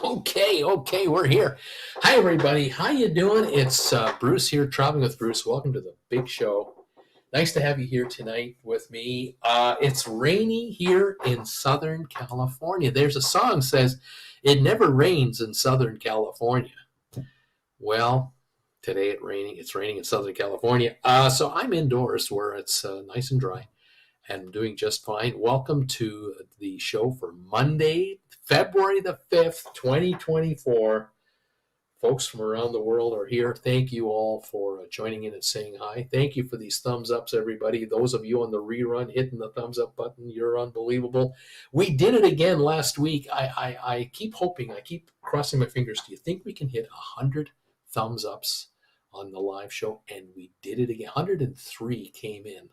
Okay, we're here. Hi, everybody. How you doing? It's Bruce here, traveling with Bruce. Welcome to the big show. Nice to have you here tonight with me. It's rainy here in Southern California. There's a song says, "It never rains in Southern California." Well, today it's raining in Southern California. So I'm indoors where it's nice and dry and doing just fine. Welcome to the show for Monday, February the 5th, 2024. Folks from around the world are here. Thank you all for joining in and saying hi. Thank you for these thumbs ups, everybody. Those of you on the rerun hitting the thumbs up button, you're unbelievable. We did it again last week. I keep hoping, I keep crossing my fingers. Do you think we can hit 100 thumbs ups on the live show? And we did it again. 103 came in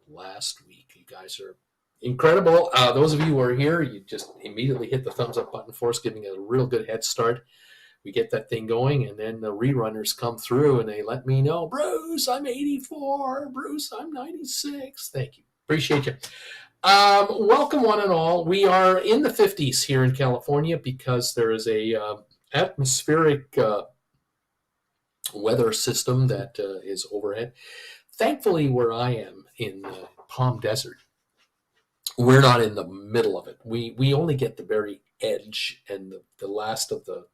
last week. You guys are incredible. Those of you who are here, you just immediately hit the thumbs up button for us, giving it a real good head start. We get that thing going, and then the rerunners come through and they let me know, Bruce, I'm 84. Bruce, I'm 96. Thank you. Appreciate you. Welcome, one and all. We are in the 50s here in California because there is a atmospheric weather system that is overhead. Thankfully, where I am in Palm Desert, we're not in the middle of it. We only get the very edge and the last of the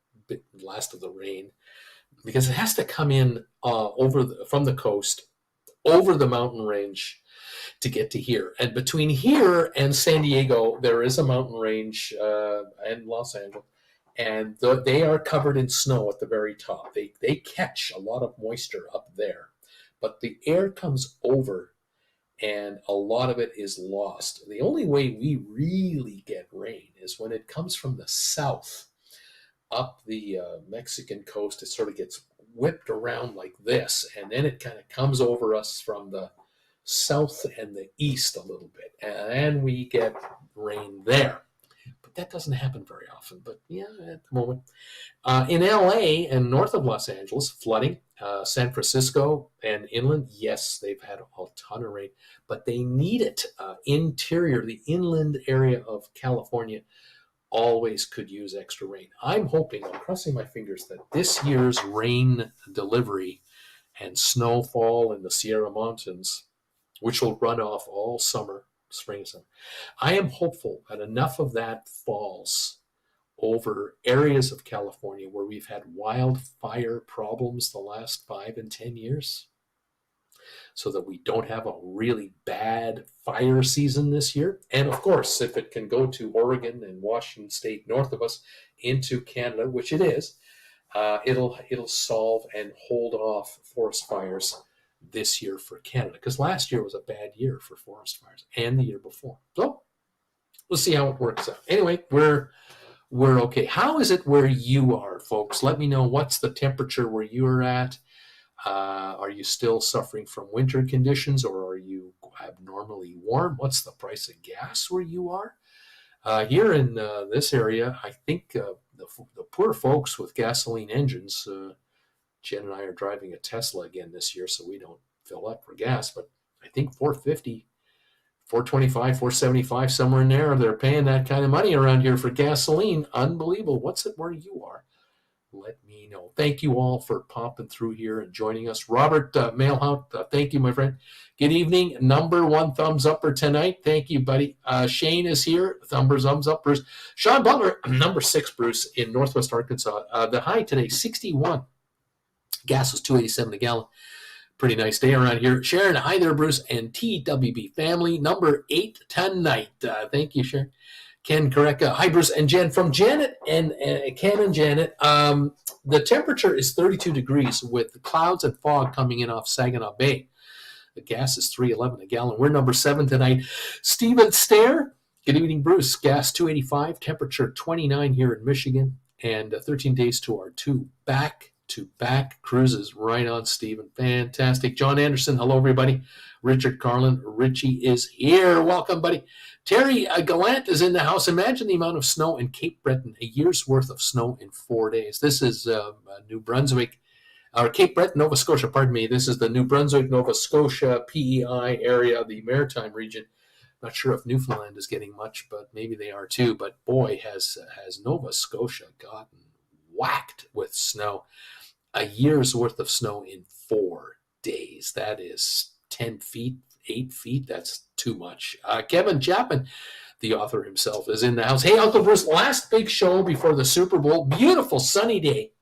rain, because it has to come in from the coast over the mountain range to get to here. And between here and San Diego, there is a mountain range, and Los Angeles, and they are covered in snow at the very top. They catch a lot of moisture up there, but the air comes over and a lot of it is lost. The only way we really get rain is when it comes from the south up the Mexican coast. It sort of gets whipped around like this, and then it kind of comes over us from the south and the east a little bit, and we get rain there. But that doesn't happen very often. But yeah, at the moment. In LA and north of Los Angeles, flooding. San Francisco and inland, yes, they've had a ton of rain, but they need it. Interior, the inland area of California always could use extra rain. I'm crossing my fingers, that this year's rain delivery and snowfall in the Sierra Mountains, which will run off all summer, spring and summer, I am hopeful that enough of that falls over areas of California where we've had wildfire problems the last 5 and 10 years, so that we don't have a really bad fire season this year. And of course, if it can go to Oregon and Washington State north of us into Canada, which it is, it'll solve and hold off forest fires this year for Canada, because last year was a bad year for forest fires, and the year before. So we'll see how it works out. Anyway, we're okay. How is it where you are, folks? Let me know, what's the temperature where you are at. Are you still suffering from winter conditions, or are you abnormally warm? What's the price of gas where you are? Here in this area, I think the poor folks with gasoline engines, Jen and I are driving a Tesla again this year, so we don't fill up for gas, but I think $4.50, $4.25, $4.75, somewhere in there, they're paying that kind of money around here for gasoline. Unbelievable. What's it where you are? Let me know. Thank you all for popping through here and joining us. Robert Mailhout, thank you, my friend. Good evening. Number 1 thumbs upper tonight. Thank you, buddy. Shane is here. Thumbs up, Bruce. Sean Butler, number 6, Bruce, in Northwest Arkansas. The high today, 61. Gas was $2.87 a gallon. Pretty nice day around here. Sharon, hi there, Bruce, and TWB family, number 8 tonight. Thank you, Sharon. Ken Kareka, hi, Bruce, and Jen. From Janet and Ken and Janet, the temperature is 32 degrees with clouds and fog coming in off Saginaw Bay. The gas is $3.11 a gallon. We're number 7 tonight. Stephen Stair, good evening, Bruce. Gas $2.85, temperature 29 here in Michigan, and 13 days to our 2 back-to-back cruises. Right on, Stephen. Fantastic. John Anderson, hello, everybody. Richard Carlin, Richie is here. Welcome, buddy. Terry Gallant is in the house. Imagine the amount of snow in Cape Breton, a year's worth of snow in 4 days. This is New Brunswick, or Cape Breton, Nova Scotia, pardon me. This is the New Brunswick, Nova Scotia, PEI area, the Maritime region. Not sure if Newfoundland is getting much, but maybe they are too. But boy, has Nova Scotia gotten whacked with snow. A year's worth of snow in 4 days. That is 10 feet, 8 feet. That's too much. Kevin Chapman, the author himself, is in the house. Hey, Uncle Bruce, last big show before the Super Bowl. Beautiful sunny day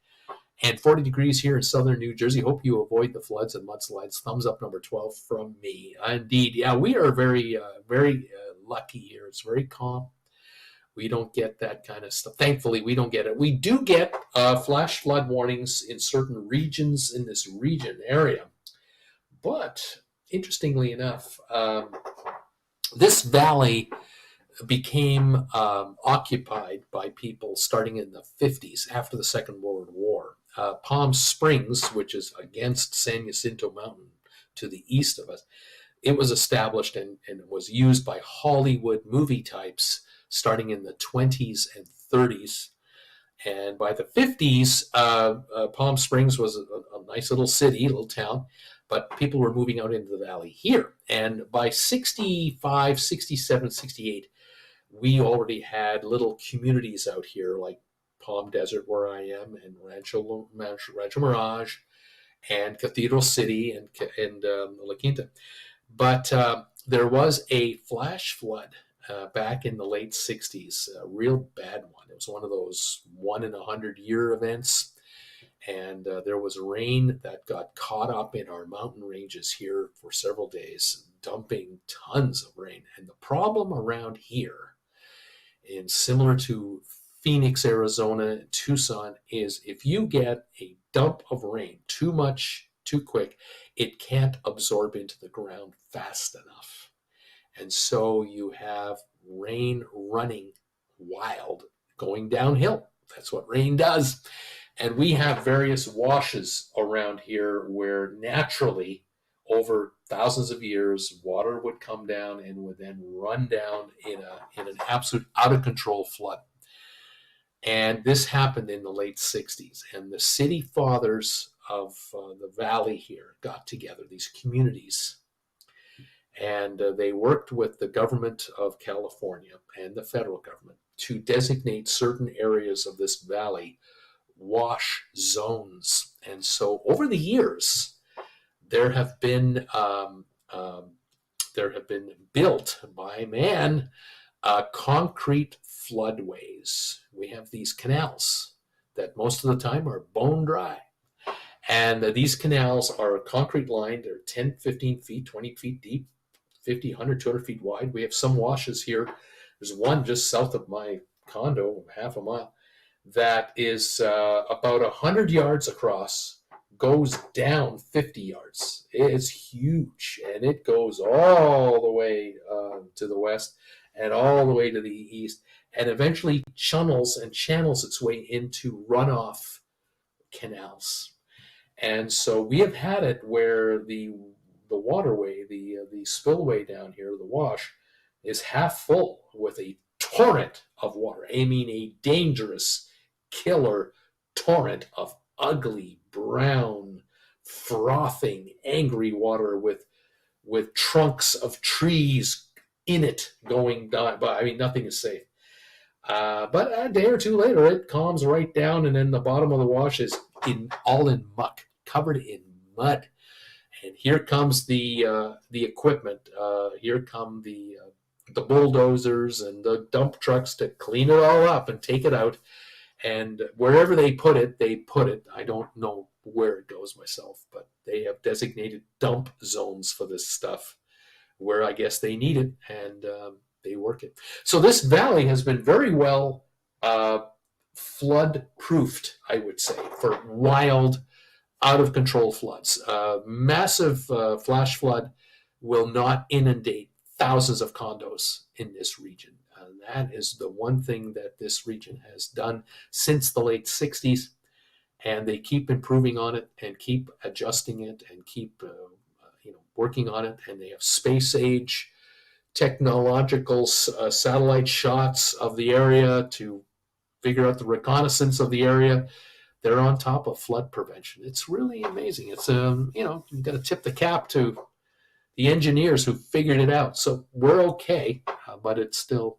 and 40 degrees here in southern New Jersey. Hope you avoid the floods and mudslides. Thumbs up number 12 from me. Indeed. Yeah, we are very lucky here. It's very calm. We don't get that kind of stuff. Thankfully, we don't get it. We do get flash flood warnings in certain regions in this area. But interestingly enough, this valley became occupied by people starting in the 50s after the Second World War. Palm Springs, which is against San Jacinto Mountain to the east of us, it was established and was used by Hollywood movie types starting in the 20s and 30s. And by the 50s, Palm Springs was a nice little city, little town, but people were moving out into the valley here. And by 65, 67, 68, we already had little communities out here like Palm Desert, where I am, and Rancho Mirage, and Cathedral City, and La Quinta. But there was a flash flood back in the late 60s, a real bad one. It was one of those 1 in 100-year events. And there was rain that got caught up in our mountain ranges here for several days, dumping tons of rain. And the problem around here, and similar to Phoenix, Arizona, Tucson, is if you get a dump of rain too much, too quick, it can't absorb into the ground fast enough. And so you have rain running wild, going downhill. That's what rain does. And we have various washes around here where naturally, over thousands of years, water would come down and would then run down in an absolute out-of-control flood. And this happened in the late 60s. And the city fathers of the valley here got together, these communities, and they worked with the government of California and the federal government to designate certain areas of this valley wash zones. And so over the years, there have been built by man concrete floodways. We have these canals that most of the time are bone dry. And these canals are concrete lined. They're 10, 15 feet, 20 feet deep, 50, 100, 200 feet wide. We have some washes here. There's one just south of my condo, half a mile, that is about 100 yards across, goes down 50 yards. It's huge, and it goes all the way to the west and all the way to the east, and eventually channels its way into runoff canals. And so we have had it where the waterway, the spillway down here, the wash, is half full with a torrent of water. I mean, a dangerous, killer torrent of ugly, brown, frothing, angry water with trunks of trees in it going by. I mean, nothing is safe. But a day or two later, it calms right down, and then the bottom of the wash is all in muck, covered in mud. And here comes the equipment. Here come the bulldozers and the dump trucks to clean it all up and take it out. And wherever they put it, I don't know where it goes myself, but they have designated dump zones for this stuff where I guess they need it, and they work it. So this valley has been very well flood-proofed, I would say, for wild, out-of-control floods. Massive flash flood will not inundate thousands of condos in this region. That is the one thing that this region has done since the late 60s, and they keep improving on it and keep adjusting it and keep working on it. And they have space-age technological satellite shots of the area to figure out the reconnaissance of the area. They're on top of flood prevention. It's really amazing. It's you've got to tip the cap to the engineers who figured it out. So we're okay, but it's still,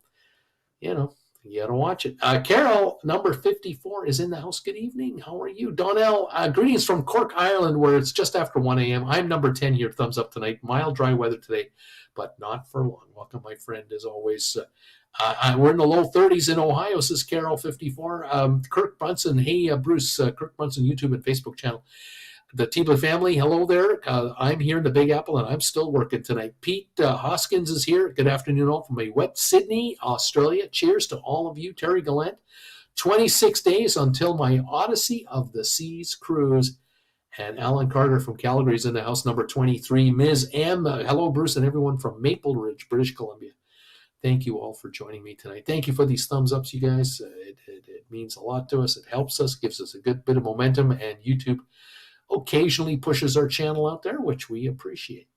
you know, you got to watch it. Carol, number 54, is in the house. Good evening. How are you? Donnell, greetings from Cork, Ireland, where it's just after 1 a.m. I'm number 10 here. Thumbs up tonight. Mild, dry weather today, but not for long. Welcome, my friend, as always. We're in the low 30s in Ohio, says Carol, 54. Kirk Brunson. Hey, Bruce. Kirk Brunson, YouTube and Facebook channel. The Tiebler family, hello there. I'm here in the Big Apple, and I'm still working tonight. Pete Hoskins is here. Good afternoon, all from a wet Sydney, Australia. Cheers to all of you. Terry Gallant, 26 days until my Odyssey of the Seas cruise. And Alan Carter from Calgary is in the house, number 23. Ms. M, hello, Bruce, and everyone from Maple Ridge, British Columbia. Thank you all for joining me tonight. Thank you for these thumbs ups, you guys. It means a lot to us. It helps us, gives us a good bit of momentum, and YouTube occasionally pushes our channel out there, which we appreciate.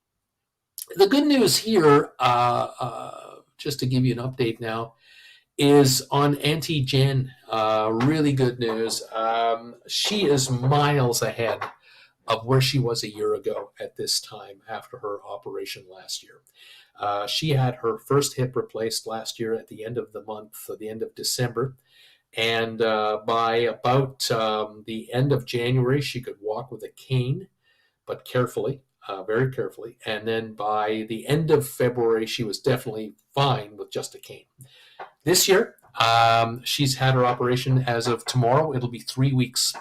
The good news here, just to give you an update now, is on Auntie Jen. Really good news. She is miles ahead of where she was a year ago at this time after her operation last year. She had her first hip replaced last year at the end of the month, the end of December. And by about the end of January, she could walk with a cane, but carefully, very carefully. And then by the end of February, she was definitely fine with just a cane. This year, she's had her operation as of tomorrow. It'll be 3 weeks.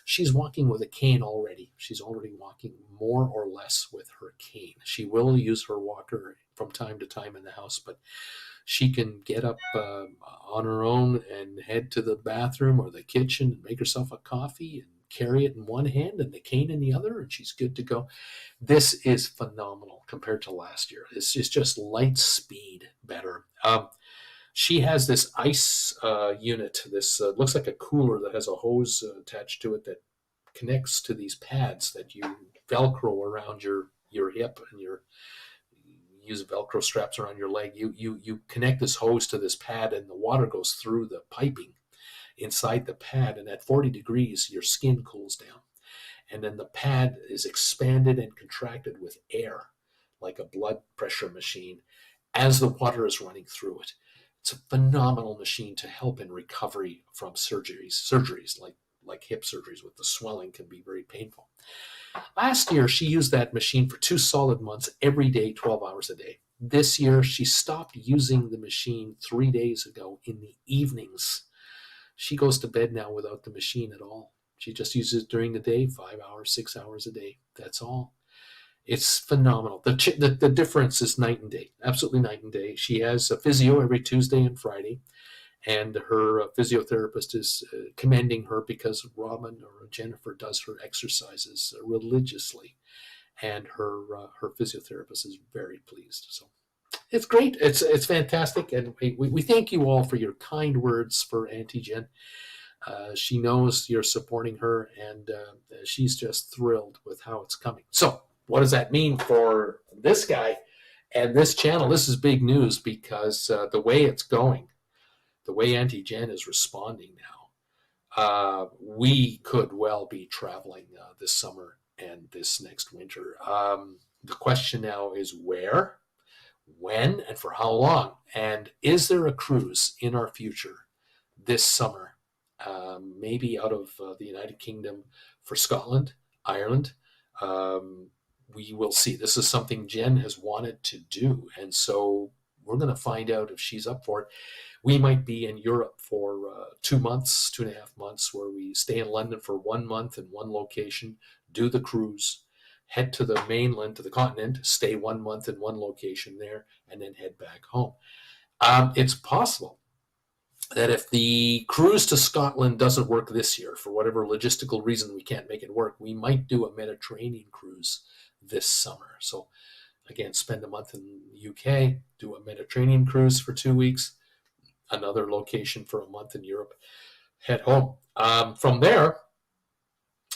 She's walking with a cane already. She's already walking more or less with her cane. She will use her walker from time to time in the house, but she can get up on her own and head to the bathroom or the kitchen and make herself a coffee and carry it in one hand and the cane in the other, and she's good to go. This is phenomenal compared to last year. It's just light speed better. She has this ice unit. This looks like a cooler that has a hose attached to it that connects to these pads that you Velcro around your hip, and use Velcro straps around your leg. You connect this hose to this pad, and the water goes through the piping inside the pad, and at 40 degrees your skin cools down, and then the pad is expanded and contracted with air like a blood pressure machine as the water is running through it. It's a phenomenal machine to help in recovery from surgeries like hip surgeries with the swelling can be very painful. Last year, she used that machine for 2 solid months, every day, 12 hours a day. This year, she stopped using the machine 3 days ago in the evenings. She goes to bed now without the machine at all. She just uses it during the day, 5 hours, 6 hours a day. That's all. It's phenomenal. The difference is night and day, absolutely night and day. She has a physio every Tuesday and Friday, and her physiotherapist is commending her because Robin or Jennifer does her exercises religiously, and her physiotherapist is very pleased. So it's great. It's fantastic, and we thank you all for your kind words for Auntie Jen. She knows you're supporting her, and she's just thrilled with how it's coming. So what does that mean for this guy and this channel? This is big news because the way it's going, the way Auntie Jen is responding now, we could well be traveling this summer and this next winter. The question now is where, when, and for how long? And is there a cruise in our future this summer? Maybe out of the United Kingdom for Scotland, Ireland. We will see. This is something Jen has wanted to do, and so we're going to find out if she's up for it. We might be in Europe for 2 months, 2.5 months, where we stay in London for 1 month in one location, do the cruise, head to the mainland, to the continent, stay 1 month in one location there, and then head back home. It's possible that if the cruise to Scotland doesn't work this year, for whatever logistical reason we can't make it work, we might do a Mediterranean cruise this summer. So again, spend a month in the UK, do a Mediterranean cruise for 2 weeks, another location for a month in Europe, head home. From there,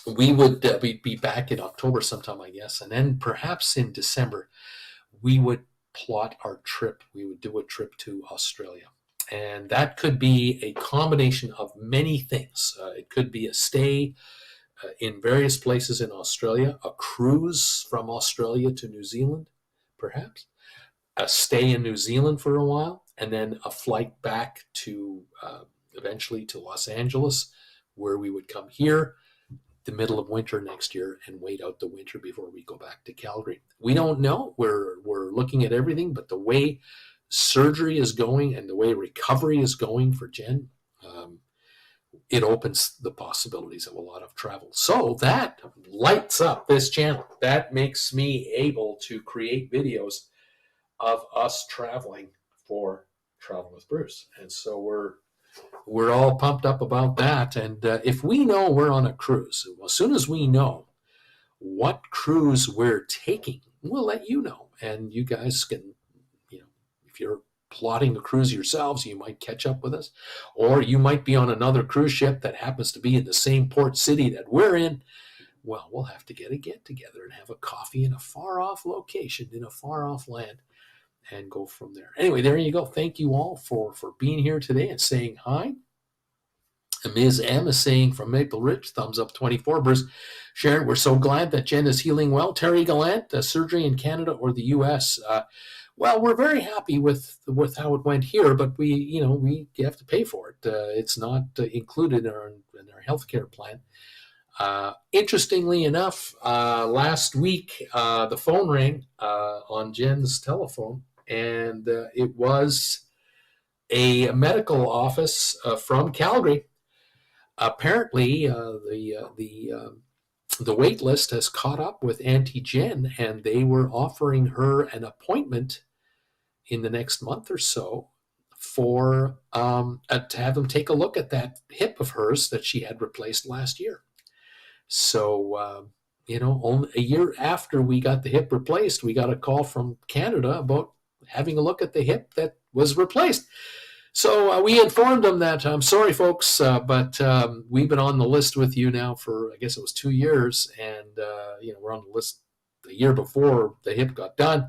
we'd be back in October sometime, I guess, and then perhaps in December, we would plot our trip. We would do a trip to Australia. And that could be a combination of many things. It could be a stay in various places in Australia, a cruise from Australia to New Zealand, perhaps, a stay in New Zealand for a while, and then a flight back to eventually to Los Angeles, where we would come here the middle of winter next year and wait out the winter before we go back to Calgary. We don't know. We're looking at everything, but the way surgery is going and the way recovery is going for Jen, it opens the possibilities of a lot of travel. So that lights up this channel. That makes me able to create videos of us traveling for Travel with Bruce. And so we're all pumped up about that. And if we know we're on a cruise, as soon as we know what cruise we're taking, we'll let you know. And you guys can, if you're plotting a cruise yourselves, you might catch up with us. Or you might be on another cruise ship that happens to be in the same port city that we're in. Well, we'll have to get together and have a coffee in a far-off location, in a far-off land, and go from there. Anyway, there you go. Thank you all for being here today and saying hi. Ms. M is saying from Maple Ridge, thumbs up 24. Bruce, Sharon, we're so glad that Jen is healing well. Terry Gallant, surgery in Canada or the U.S.? Well, we're very happy with how it went here, but we have to pay for it. It's not included in our healthcare plan. Interestingly enough, last week the phone rang on Jen's telephone, and it was a medical office from Calgary. Apparently, the wait list has caught up with Auntie Jen, and they were offering her an appointment in the next month or so for to have them take a look at that hip of hers that she had replaced last year. So, only a year after we got the hip replaced, we got a call from Canada about having a look at the hip that was replaced. So we informed them that, I'm sorry, folks, but we've been on the list with you now for, I guess it was 2 years, and, we're on the list the year before the hip got done.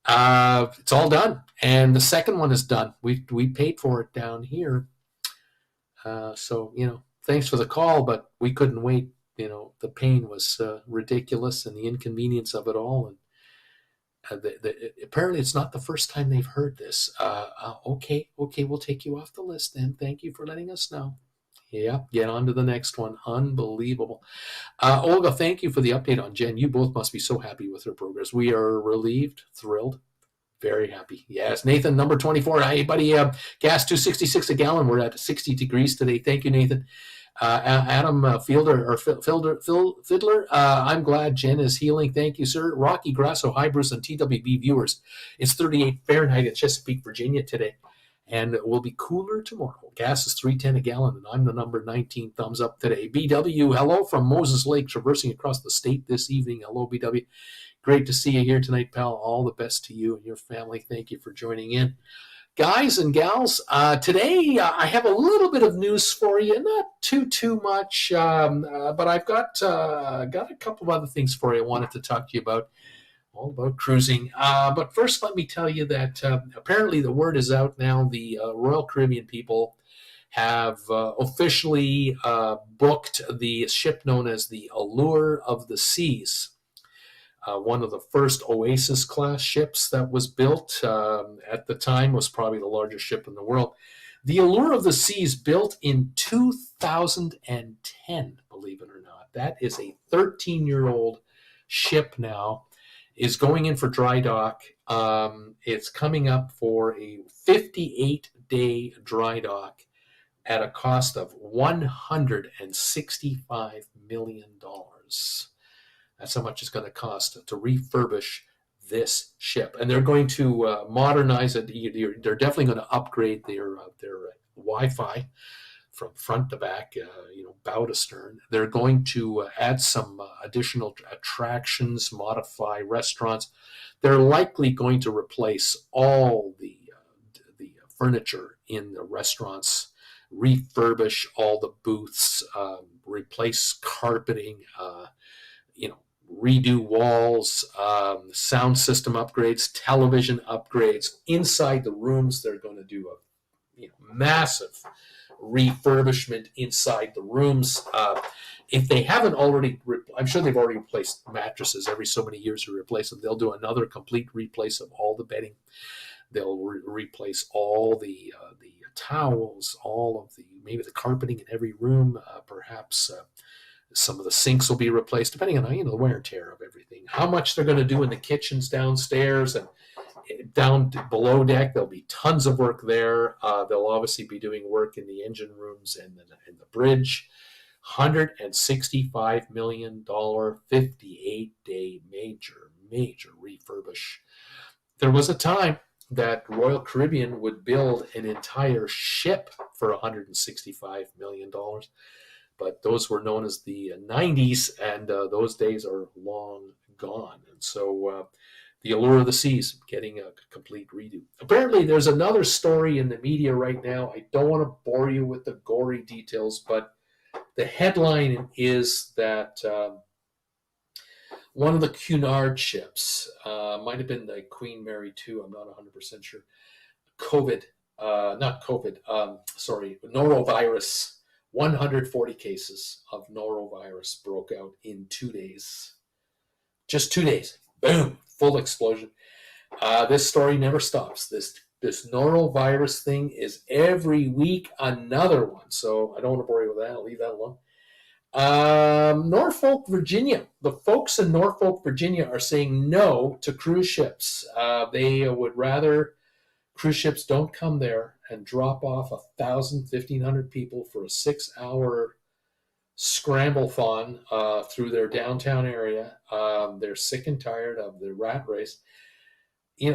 It's all done, and the second one is done. We paid for it down here. So, thanks for the call, but we couldn't wait. The pain was ridiculous, and the inconvenience of it all. And apparently it's not the first time they've heard this. Okay, we'll take you off the list then. Thank you for letting us know. Yeah, get on to the next one. Unbelievable. Olga, thank you for the update on Jen. You both must be so happy with her progress. We are relieved, thrilled, very happy. Yes, Nathan, number 24. Hey, buddy, gas $2.66 a gallon. We're at 60 degrees today. Thank you, Nathan. Adam Fiddler, I'm glad Jen is healing. Thank you, sir. Rocky Grasso, hi, Bruce, and TWB viewers. It's 38 Fahrenheit in Chesapeake, Virginia today, and it will be cooler tomorrow. Gas is $3.10 a gallon, and I'm the number 19. Thumbs up today. BW, hello from Moses Lake, traversing across the state this evening. Hello, BW. Great to see you here tonight, pal. All the best to you and your family. Thank you for joining in. Guys and gals, today I have a little bit of news for you, not too much, but I've got a couple of other things for you I wanted to talk to you about, all about cruising. But first, let me tell you that apparently the word is out now. The Royal Caribbean people have officially booked the ship known as the Allure of the Seas. One of the first Oasis-class ships that was built at the time was probably the largest ship in the world. The Allure of the Seas, built in 2010, believe it or not. That is a 13-year-old ship now, is going in for dry dock. It's coming up for a 58-day dry dock at a cost of $165 million. That's how much it's going to cost to refurbish this ship. And they're going to modernize it. They're definitely going to upgrade their Wi-Fi from front to back, bow to stern. They're going to add some additional attractions, modify restaurants. They're likely going to replace all the furniture in the restaurants, refurbish all the booths, replace carpeting, redo walls, sound system upgrades, television upgrades. Inside the rooms, they're going to do a massive refurbishment inside the rooms. If they haven't already, I'm sure they've already replaced mattresses every so many years to replace them. They'll do another complete replace of all the bedding. They'll replace all the towels, all of maybe the carpeting in every room. Perhaps some of the sinks will be replaced, depending on the wear and tear of everything. How much they're going to do in the kitchens downstairs and down below deck, there'll be tons of work there. They'll obviously be doing work in the engine rooms and the bridge. $165 million, 58-day major refurbish. There was a time that Royal Caribbean would build an entire ship for $165 million. But those were known as the 90s, and those days are long gone. And so the Allure of the Seas getting a complete redo. Apparently, there's another story in the media right now. I don't want to bore you with the gory details, but the headline is that one of the Cunard ships, might have been the Queen Mary 2, I'm not 100% sure, norovirus, 140 cases of norovirus broke out in 2 days. Just 2 days. Boom, full explosion. This story never stops. This norovirus thing is every week another one. So I don't want to bore you with that. I'll leave that alone. Norfolk, Virginia. The folks in Norfolk, Virginia are saying no to cruise ships. They would rather cruise ships don't come there and drop off 1,000, 1,500 people for a 6-hour scramble-thon through their downtown area. They're sick and tired of the rat race.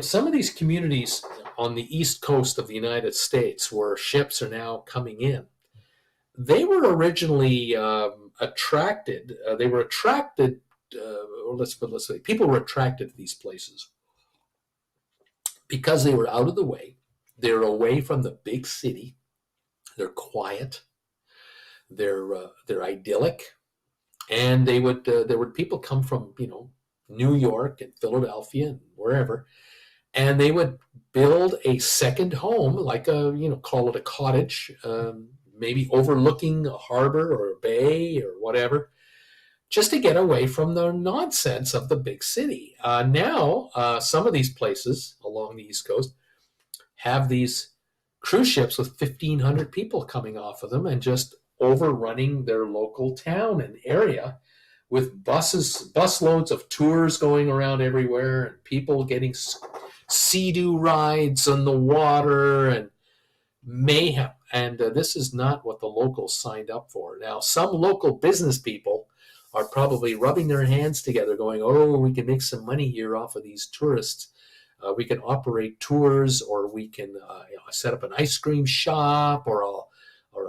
Some of these communities on the east coast of the United States where ships are now coming in, they were originally attracted. People were attracted to these places because they were out of the way. They're away from the big city. They're quiet. They're idyllic, and there would people come from New York and Philadelphia and wherever, and they would build a second home, like call it a cottage, maybe overlooking a harbor or a bay or whatever, just to get away from the nonsense of the big city. Now, some of these places along the East Coast have these cruise ships with 1,500 people coming off of them and just overrunning their local town and area with busloads of tours going around everywhere and people getting sea-doo rides on the water and mayhem. And this is not what the locals signed up for. Now, some local business people are probably rubbing their hands together going, oh, we can make some money here off of these tourists. We can operate tours, or we can set up an ice cream shop, or I'll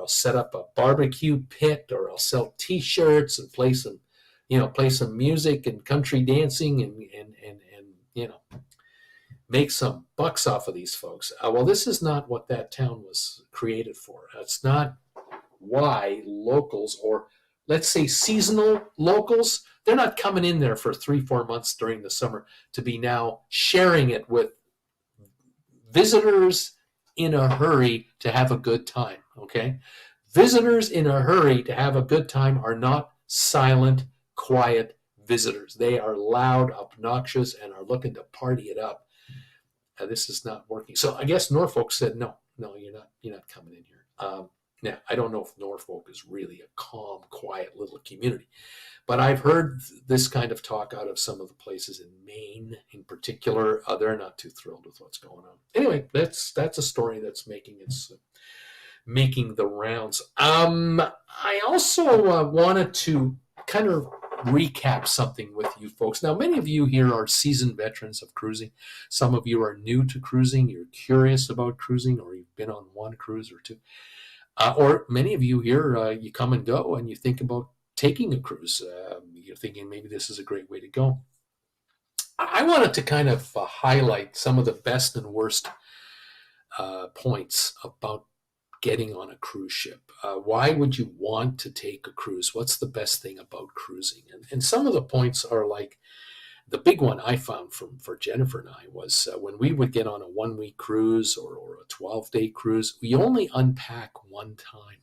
set up a barbecue pit, or I'll sell T-shirts and play some music and country dancing and make some bucks off of these folks. Well, this is not what that town was created for. That's not why locals, or let's say seasonal locals, they're not coming in there for 3-4 months during the summer to be now sharing it with visitors in a hurry to have a good time, okay? Visitors in a hurry to have a good time are not silent, quiet visitors. They are loud, obnoxious, and are looking to party it up. This is not working. So I guess Norfolk said, no, you're not coming in here. Now, I don't know if Norfolk is really a calm, quiet little community, but I've heard this kind of talk out of some of the places in Maine in particular. They're not too thrilled with what's going on. Anyway, that's a story that's making the rounds. I also wanted to kind of recap something with you folks. Now, many of you here are seasoned veterans of cruising. Some of you are new to cruising. You're curious about cruising, or you've been on one cruise or two. Or many of you here, you come and go and you think about taking a cruise. You're thinking maybe this is a great way to go. I wanted to kind of highlight some of the best and worst points about getting on a cruise ship. Why would you want to take a cruise? What's the best thing about cruising? And some of the points are like, The big one I found for Jennifer and I was when we would get on a 1 week cruise or a 12-day cruise, we only unpack one time.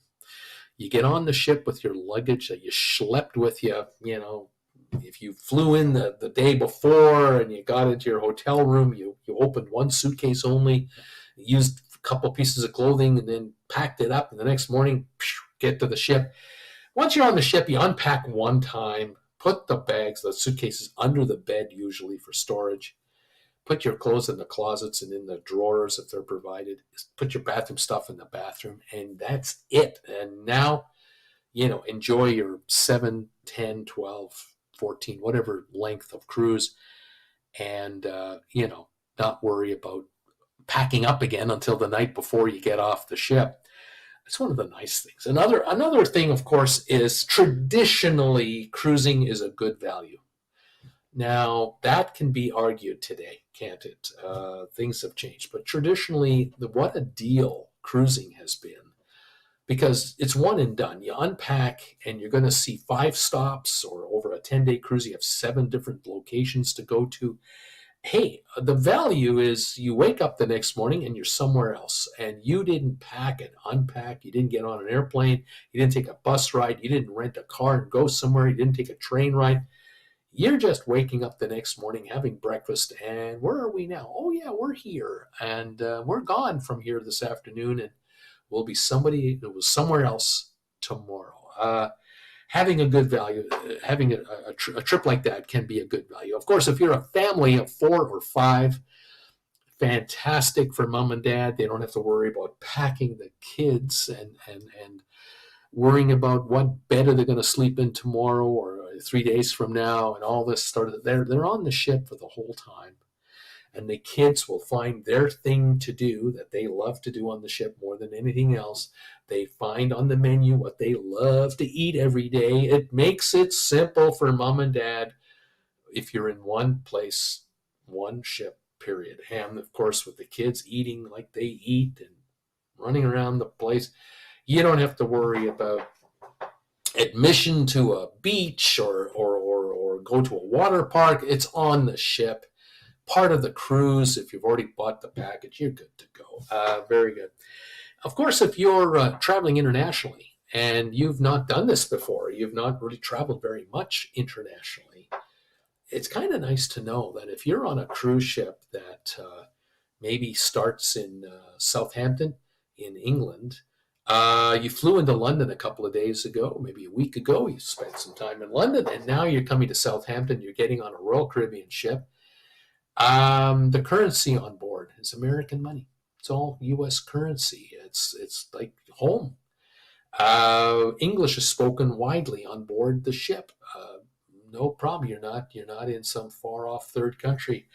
You get on the ship with your luggage that you schlepped with you, if you flew in the day before and you got into your hotel room, you opened one suitcase only, used a couple pieces of clothing, and then packed it up. And the next morning, get to the ship. Once you're on the ship, you unpack one time, put the suitcases under the bed, usually for storage. Put your clothes in the closets and in the drawers if they're provided. Put your bathroom stuff in the bathroom, and that's it. And now, enjoy your 7, 10, 12, 14, whatever length of cruise, and, not worry about packing up again until the night before you get off the ship. That's one of the nice things. Another thing, of course, is traditionally cruising is a good value. Now, that can be argued today, can't it? Things have changed. But traditionally, what a deal cruising has been, because it's one and done. You unpack and you're going to see 5 stops, or over a 10-day cruise, you have 7 different locations to go to. Hey, the value is you wake up the next morning and you're somewhere else, and you didn't pack and unpack. You didn't get on an airplane. You didn't take a bus ride. You didn't rent a car and go somewhere. You didn't take a train ride. You're just waking up the next morning, having breakfast, and where are we now? Oh, yeah, we're here, and we're gone from here this afternoon, and we'll be somewhere else tomorrow. Having a good value, having a trip like that can be a good value. Of course, if you're a family of 4 or 5, fantastic for mom and dad. They don't have to worry about packing the kids and worrying about what bed are they going to sleep in tomorrow or 3 days from now, and all this started. They're on the ship for the whole time, and the kids will find their thing to do that they love to do on the ship more than anything else. They find on the menu what they love to eat every day. It makes it simple for mom and dad if you're in one place, one ship, period. And of course, with the kids eating like they eat and running around the place, you don't have to worry about admission to a beach or go to a water park. It's on the ship. Part of the cruise. If you've already bought the package, you're good to go. Very good. Of course, if you're traveling internationally and you've not done this before, you've not really traveled very much internationally, it's kind of nice to know that if you're on a cruise ship that maybe starts in Southampton in England, you flew into London a couple of days ago, maybe a week ago, you spent some time in London, and now you're coming to Southampton, you're getting on a Royal Caribbean ship. The currency on board is American money. It's all U.S. currency. It's like home. English is spoken widely on board the ship. No problem. You're not in some far off third country.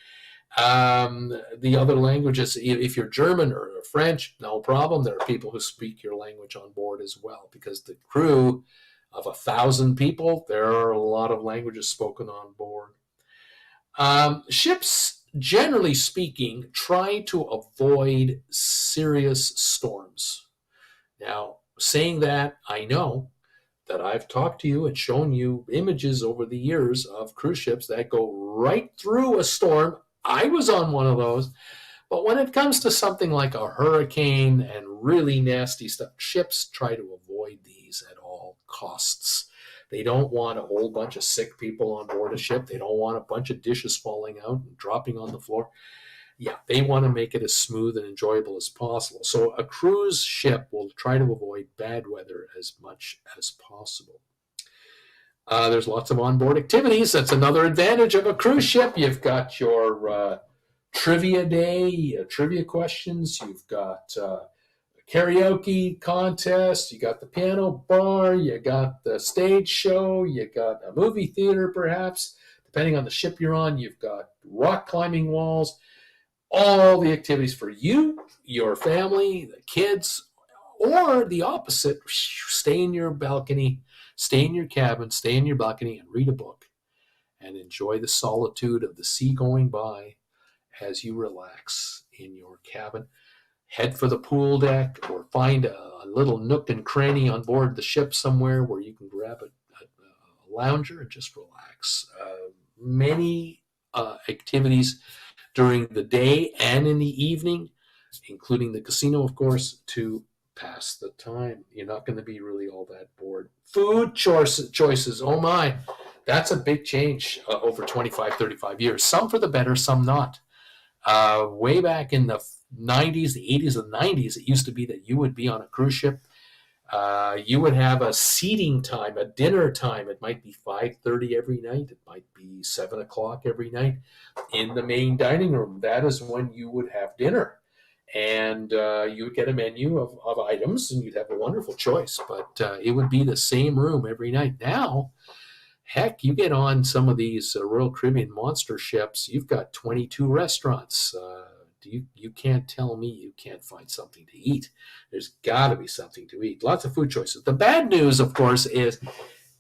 The other languages, if you're German or French, no problem. There are people who speak your language on board as well, because the crew of 1,000 people, there are a lot of languages spoken on board. Ships, generally speaking, try to avoid serious storms. Now, saying that, I know that I've talked to you and shown you images over the years of cruise ships that go right through a storm. I was on one of those. But when it comes to something like a hurricane and really nasty stuff, ships try to avoid these at all costs. They don't want a whole bunch of sick people on board a ship. They don't want a bunch of dishes falling out and dropping on the floor. Yeah, they want to make it as smooth and enjoyable as possible. So a cruise ship will try to avoid bad weather as much as possible. There's lots of onboard activities. That's another advantage of a cruise ship. You've got your trivia day, trivia questions. You've got karaoke contest, you got the piano bar, you got the stage show, you got a movie theater perhaps, depending on the ship you're on. You've got rock climbing walls, all the activities for you, your family, the kids, or the opposite. Stay in your balcony, stay in your cabin, stay in your balcony and read a book and enjoy the solitude of the sea going by as you relax in your cabin. Head for the pool deck or find a little nook and cranny on board the ship somewhere where you can grab a lounger and just relax. Many activities during the day and in the evening, including the casino, of course, to pass the time. You're not going to be really all that bored. Food choices, oh my, that's a big change over 25, 35 years. Some for the better, some not. Way back in the 90s, the 80s and 90s, it used to be that you would be on a cruise ship. You would have a seating time, a dinner time. It might be 5:30 every night. It might be 7 o'clock every night in the main dining room. That is when you would have dinner. And you would get a menu of items, and you'd have a wonderful choice. But it would be the same room every night. Now, heck, you get on some of these Royal Caribbean monster ships, you've got 22 restaurants. You can't tell me you can't find something to eat. There's got to be something to eat. Lots of food choices. The bad news, of course, is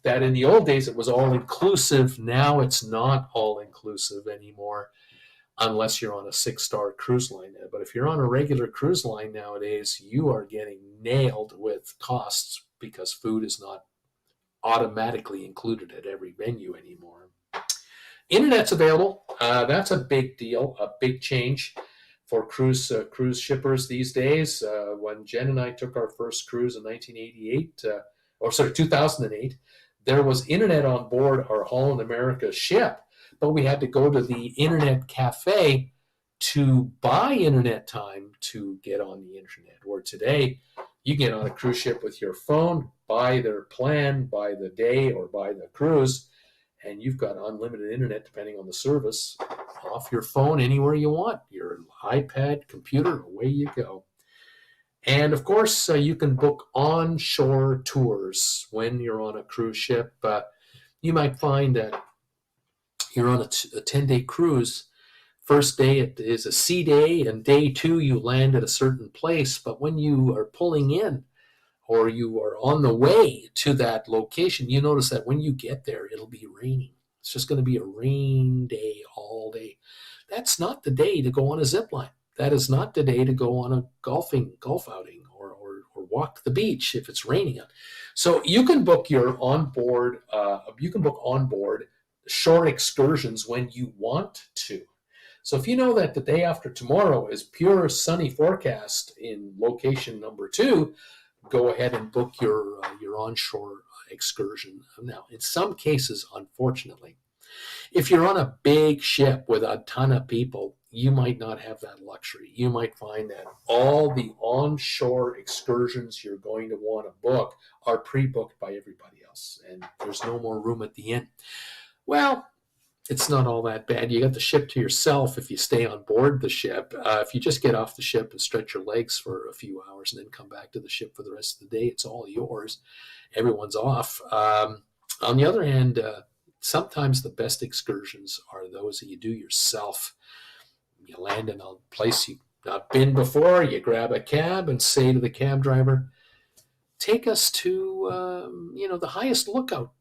that in the old days it was all inclusive. Now it's not all inclusive anymore, unless you're on a 6-star cruise line. But if you're on a regular cruise line nowadays, you are getting nailed with costs because food is not automatically included at every venue anymore. Internet's available. That's a big deal, a big change for cruise shippers these days. When Jen and I took our first cruise in 2008, there was internet on board our Holland America ship, but we had to go to the internet cafe to buy internet time to get on the internet. Where today, you get on a cruise ship with your phone, buy their plan, buy the day or buy the cruise, and you've got unlimited internet depending on the service off your phone anywhere you want. Your iPad, computer, away you go. And of course, you can book onshore tours when you're on a cruise ship. You might find that you're on a 10-day cruise. First day it is a sea day, and day 2 you land at a certain place. But when you are pulling in or you are on the way to that location, you notice that when you get there, it'll be raining. It's just going to be a rain day all day. That's not the day to go on a zip line. That is not the day to go on a golf outing or walk the beach if it's raining. So you can book your onboard. You can book onboard short excursions when you want to. So if you know that the day after tomorrow is pure sunny forecast in location number 2, go ahead and book your onshore excursion. Now, in some cases, unfortunately, if you're on a big ship with a ton of people, you might not have that luxury. You might find that all the onshore excursions you're going to want to book are pre-booked by everybody else, and there's no more room at the inn. Well, it's not all that bad. You got the ship to yourself if you stay on board the ship. If you just get off the ship and stretch your legs for a few hours and then come back to the ship for the rest of the day, it's all yours. Everyone's off. On the other hand, sometimes the best excursions are those that you do yourself. You land in a place you've not been before. You grab a cab and say to the cab driver, take us to the highest lookout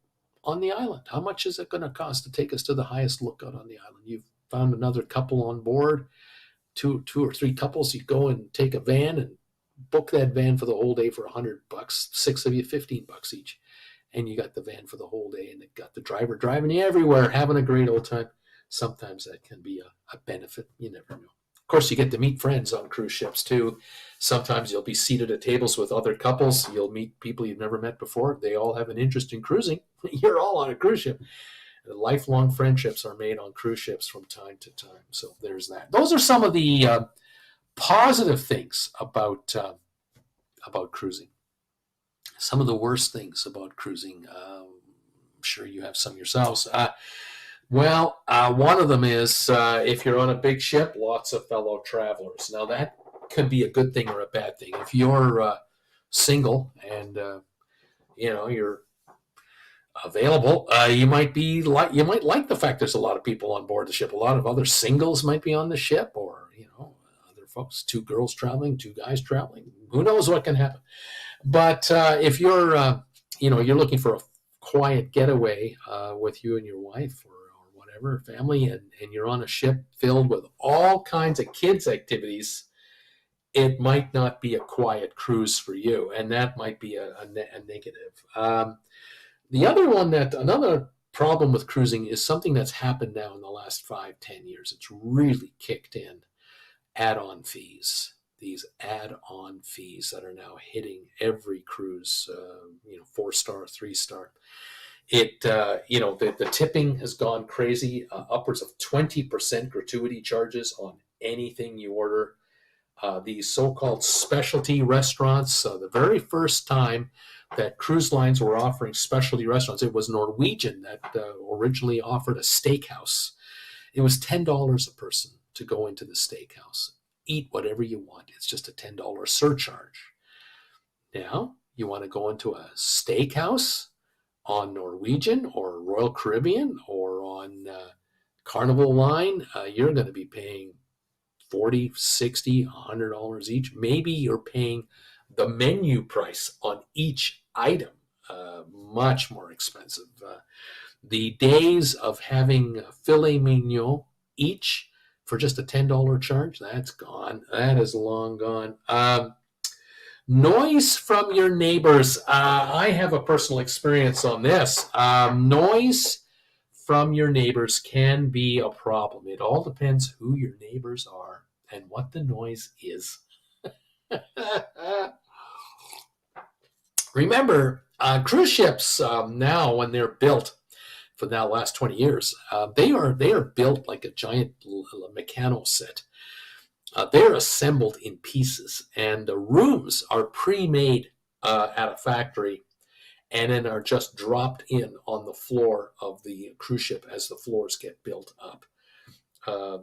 on the island. How much is it going to cost to take us to the highest lookout on the island? You've found another couple on board, two or three couples. You go and take a van and book that van for the whole day for $100. 6 of you, $15 each. And you got the van for the whole day, and it got the driver driving you everywhere, having a great old time. Sometimes that can be a benefit. You never know. Of course, you get to meet friends on cruise ships too. Sometimes you'll be seated at tables with other couples. You'll meet people you've never met before. They all have an interest in cruising. You're all on a cruise ship. And lifelong friendships are made on cruise ships from time to time. So there's that. Those are some of the positive things about cruising. Some of the worst things about cruising. I'm sure you have some yourselves. One of them is if you're on a big ship, lots of fellow travelers. Now, that could be a good thing or a bad thing. If you're single and you're available, you might like the fact there's a lot of people on board the ship. A lot of other singles might be on the ship, or other folks, 2 girls traveling, 2 guys traveling. Who knows what can happen? But if you're you're looking for a quiet getaway with you and your wife or whatever, family, and you're on a ship filled with all kinds of kids' activities, it might not be a quiet cruise for you, and that might be a negative. The other one, another problem with cruising is something that's happened now in the last 5-10 years. It's really kicked in. Add-on fees. These add-on fees that are now hitting every cruise, 4-star, 3-star. The tipping has gone crazy, upwards of 20% gratuity charges on anything you order. These so-called specialty restaurants, the very first time that cruise lines were offering specialty restaurants, it was Norwegian that originally offered a steakhouse. It was $10 a person to go into the steakhouse. Eat whatever you want. It's just a $10 surcharge. Now, you want to go into a steakhouse on Norwegian or Royal Caribbean or on Carnival Line, you're going to be paying $40, $60, $100 each. Maybe you're paying the menu price on each item, much more expensive. The days of having filet mignon each for just a $10 charge, that's gone. That is long gone. Noise from your neighbors. I have a personal experience on this. Noise from your neighbors can be a problem. It all depends who your neighbors are and what the noise is. Remember, cruise ships now, when they're built for the last 20 years, they are built like a giant Meccano set. They're assembled in pieces, and the rooms are pre-made at a factory and then are just dropped in on the floor of the cruise ship as the floors get built up.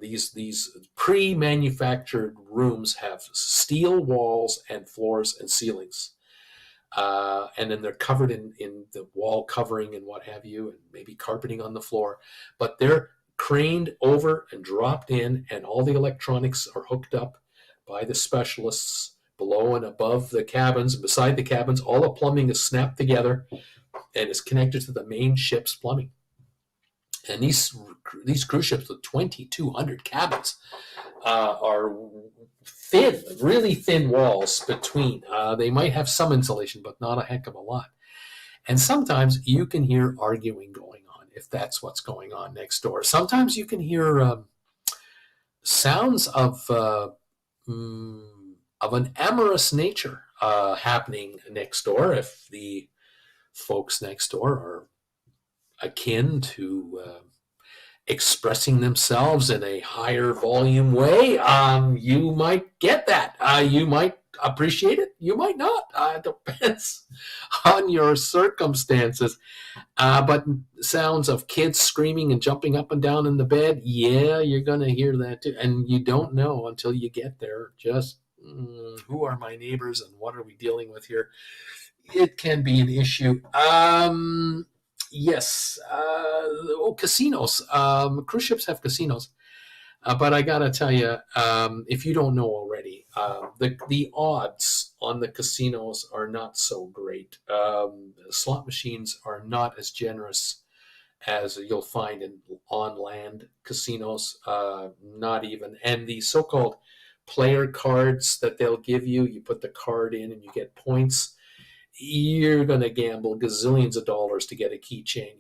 These pre-manufactured rooms have steel walls and floors and ceilings. And then they're covered in the wall covering and what have you, and maybe carpeting on the floor. But they're craned over and dropped in, and all the electronics are hooked up by the specialists below and above the cabins, beside the cabins. All the plumbing is snapped together and is connected to the main ship's plumbing. And these cruise ships with 2,200 cabins are thin, really thin walls between. They might have some insulation, but not a heck of a lot. And sometimes you can hear arguing going on, if that's what's going on next door. Sometimes you can hear sounds of an amorous nature happening next door, if the folks next door are akin to expressing themselves in a higher volume way. You might get that. You might appreciate it. You might not. It depends on your circumstances. But sounds of kids screaming and jumping up and down in the bed, yeah, you're going to hear that too. And you don't know until you get there just who are my neighbors and what are we dealing with here. It can be an issue. Yes. Casinos. Cruise ships have casinos. But I got to tell you, if you don't know already, the odds on the casinos are not so great. Slot machines are not as generous as you'll find on land casinos, not even. And the so-called player cards that they'll give you, you put the card in and you get points. You're going to gamble gazillions of dollars to get a keychain.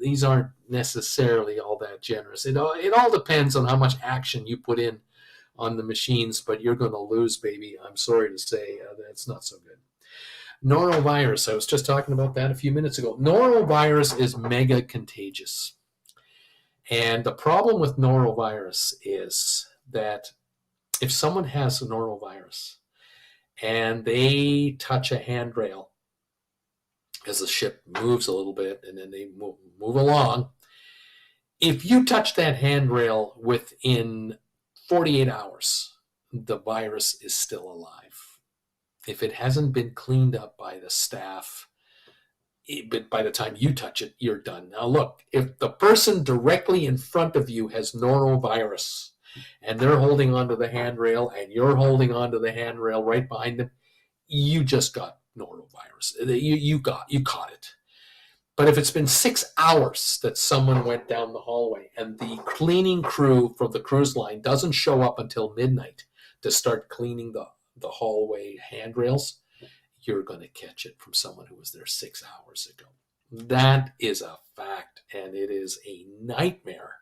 These aren't necessarily all that generous. It all depends on how much action you put in on the machines, but you're going to lose, baby. I'm sorry to say that's not so good. Norovirus. I was just talking about that a few minutes ago. Norovirus is mega contagious. And the problem with norovirus is that if someone has a norovirus and they touch a handrail as the ship moves a little bit and then they move along, if you touch that handrail within 48 hours, the virus is still alive. If it hasn't been cleaned up by the staff, but by the time you touch it, you're done. Now look, if the person directly in front of you has norovirus and they're holding onto the handrail and you're holding onto the handrail right behind them, you just got norovirus. You caught it. But if it's been 6 hours that someone went down the hallway and the cleaning crew from the cruise line doesn't show up until midnight to start cleaning the hallway handrails, you're going to catch it from someone who was there 6 hours ago. That is a fact, and it is a nightmare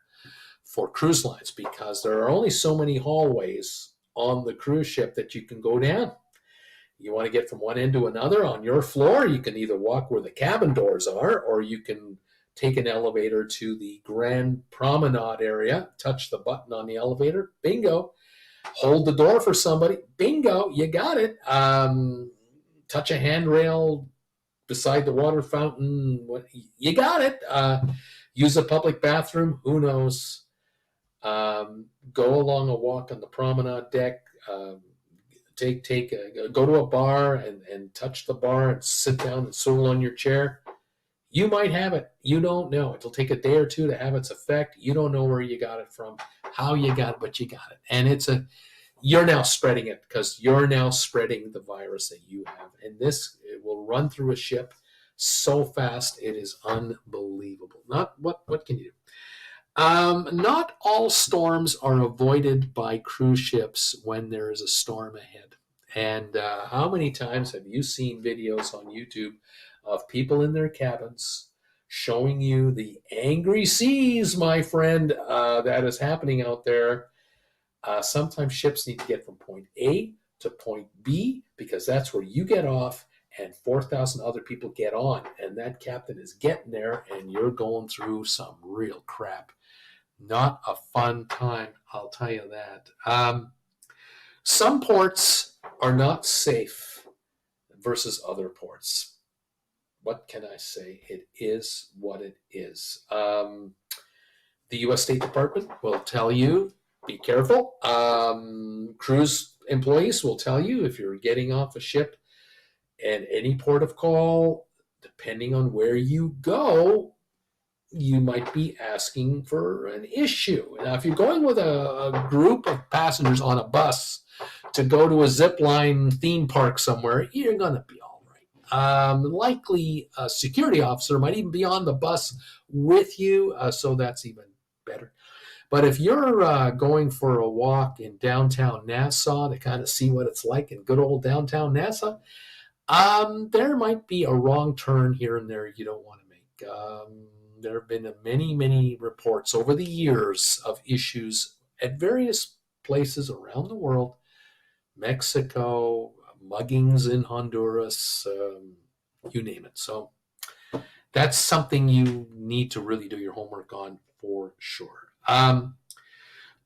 for cruise lines because there are only so many hallways on the cruise ship that you can go down. You want to get from one end to another on your floor, you can either walk where the cabin doors are, or you can take an elevator to the Grand Promenade area, touch the button on the elevator, bingo. Hold the door for somebody, bingo, you got it. Touch a handrail beside the water fountain, you got it. Use a public bathroom, who knows. Go along a walk on the promenade deck. Go to a bar and touch the bar and sit down and swivel on your chair. You might have it. You don't know. It'll take a day or two to have its effect. You don't know where you got it from, how you got it, but you got it. And you're now spreading it because you're now spreading the virus that you have. And it will run through a ship so fast, it is unbelievable. What can you do? Not all storms are avoided by cruise ships when there is a storm ahead. And how many times have you seen videos on YouTube of people in their cabins showing you the angry seas, my friend, that is happening out there? Sometimes ships need to get from point A to point B because that's where you get off and 4,000 other people get on. And that captain is getting there and you're going through some real crap. Not a fun time, I'll tell you that. Some ports are not safe versus other ports. What can I say? It is what it is. The U.S. State Department will tell you, be careful. Cruise employees will tell you if you're getting off a ship at any port of call, depending on where you go, you might be asking for an issue. Now, if you're going with a group of passengers on a bus to go to a zip line theme park somewhere, you're going to be all right. Likely a security officer might even be on the bus with you, so that's even better. But if you're going for a walk in downtown Nassau to kind of see what it's like in good old downtown Nassau, there might be a wrong turn here and there you don't want to make. There have been many, many reports over the years of issues at various places around the world, Mexico, muggings in Honduras, you name it. So that's something you need to really do your homework on for sure.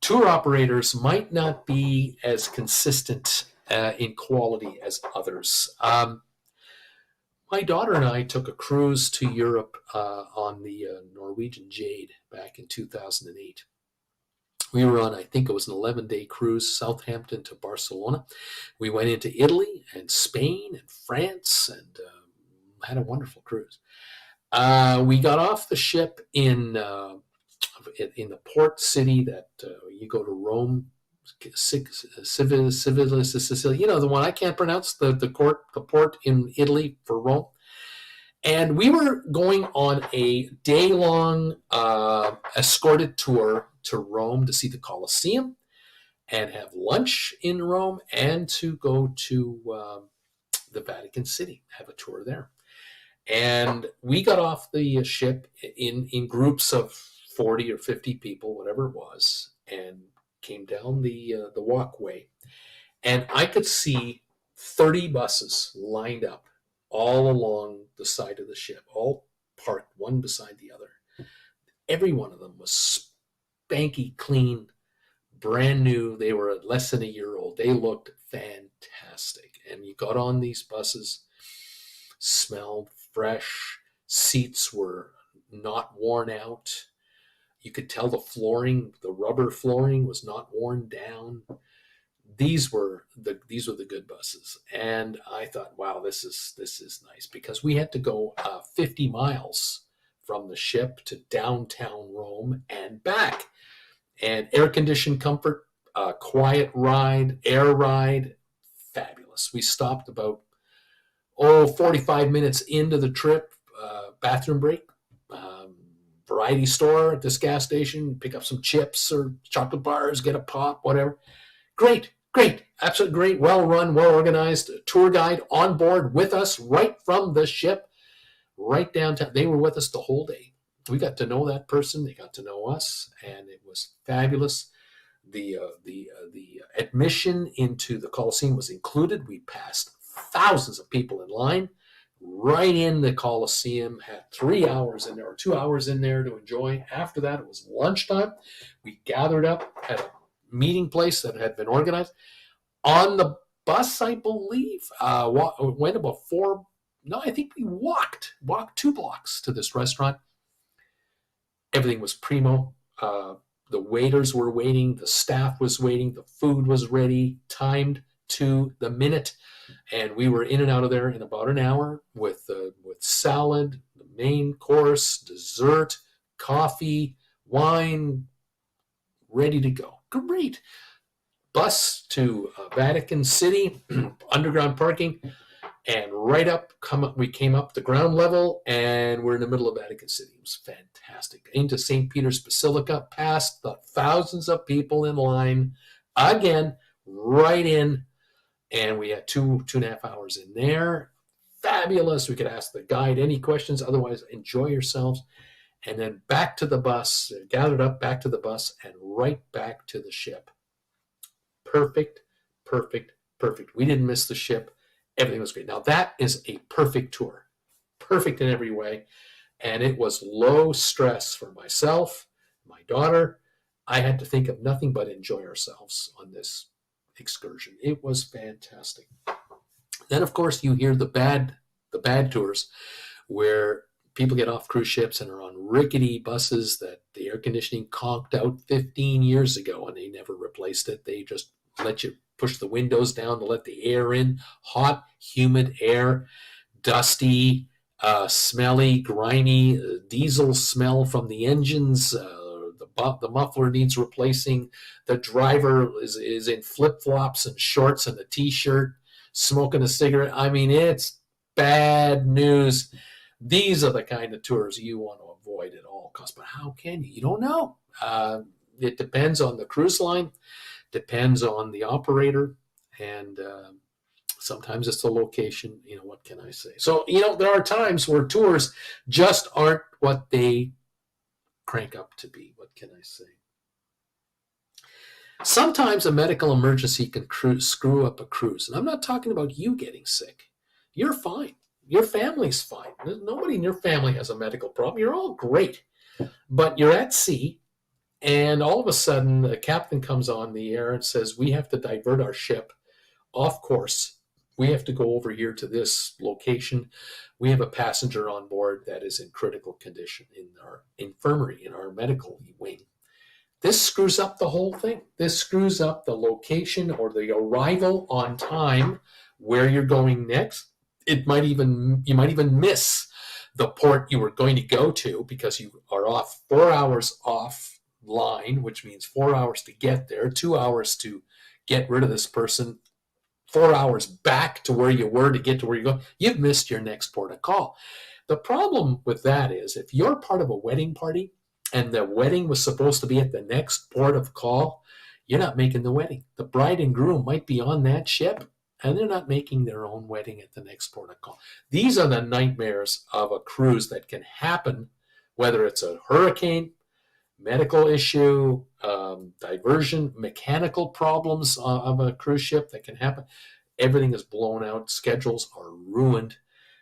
Tour operators might not be as consistent in quality as others. My daughter and I took a cruise to Europe on the Norwegian Jade back in 2008. We were on, I think it was an 11-day cruise, Southampton to Barcelona. We went into Italy and Spain and France and had a wonderful cruise. We got off the ship in the port city that you go to Rome, Sicily, the one I can't pronounce, the port in Italy for Rome. And we were going on a day-long escorted tour to Rome to see the Colosseum and have lunch in Rome and to go to the Vatican City, have a tour there. And we got off the ship in groups of 40 or 50 people, whatever it was, and came down the walkway, and I could see 30 buses lined up all along the side of the ship, all parked one beside the other. Every one of them was spanky clean, brand new. They were less than a year old. They looked fantastic. And you got on these buses, smelled fresh, seats were not worn out. You could tell the flooring, the rubber flooring was not worn down. These were the good buses. And I thought, wow, this is nice, because we had to go 50 miles from the ship to downtown Rome and back. And air-conditioned comfort, quiet ride, air ride, fabulous. We stopped about 45 minutes into the trip, bathroom break, variety store at this gas station, pick up some chips or chocolate bars, get a pop, whatever. Great, absolutely great, well run, well organized, tour guide on board with us right from the ship. right downtown. They were with us the whole day. We got to know that person. They got to know us, and it was fabulous. The admission into the Coliseum was included. We passed thousands of people in line right in the Coliseum, had 3 hours in there or 2 hours in there to enjoy. After that, it was lunchtime. We gathered up at a meeting place that had been organized. On the bus, I believe, went about I think we walked 2 blocks to this restaurant. Everything was primo. The waiters were waiting, the staff was waiting, the food was ready, timed to the minute, and we were in and out of there in about an hour with salad, the main course, dessert, coffee, wine, ready to go. Great. Bus to Vatican City, underground parking, and we came up the ground level, and we're in the middle of Vatican City. It was fantastic. Into St. Peter's Basilica, past the thousands of people in line, again, right in, and we had 2.5 hours in there. Fabulous. We could ask the guide any questions. Otherwise, enjoy yourselves. And then back to the bus, gathered up, back to the bus, and right back to the ship. Perfect, perfect, perfect. We didn't miss the ship. Everything was great. Now, that is a perfect tour. Perfect in every way. And it was low stress for myself, my daughter. I had to think of nothing but enjoy ourselves on this excursion. It was fantastic. Then, of course, you hear the bad tours where people get off cruise ships and are on rickety buses that the air conditioning conked out 15 years ago, and they never replaced it. They just let you push the windows down to let the air in. Hot, humid air, dusty, smelly, grimy, diesel smell from the engines. The muffler needs replacing. The driver is in flip-flops and shorts and a T-shirt, smoking a cigarette. I mean, it's bad news. These are the kind of tours you want to avoid at all costs. But how can you? You don't know. It depends on the cruise line, depends on the operator, and sometimes it's the location. What can I say? So, there are times where tours just aren't what they crank up to be. What can I say? Sometimes a medical emergency can screw up a cruise. And I'm not talking about you getting sick. You're fine. Your family's fine. Nobody in your family has a medical problem. You're all great. But you're at sea, and all of a sudden, the captain comes on the air and says, we have to divert our ship off course. We have to go over here to this location. We have a passenger on board that is in critical condition in our infirmary, in our medical wing. This screws up the whole thing. This screws up the location or the arrival on time where you're going next. You might even miss the port you were going to go to because you are off 4 hours off line, which means 4 hours to get there, 2 hours to get rid of this person, 4 hours back to where you were to get to where you go. You've missed your next port of call. The problem with that is if you're part of a wedding party and the wedding was supposed to be at the next port of call, you're not making the wedding. The bride and groom might be on that ship, and they're not making their own wedding at the next port of call. These are the nightmares of a cruise that can happen, whether it's a hurricane, medical issue, diversion, mechanical problems of a cruise ship that can happen. Everything is blown out. Schedules are ruined.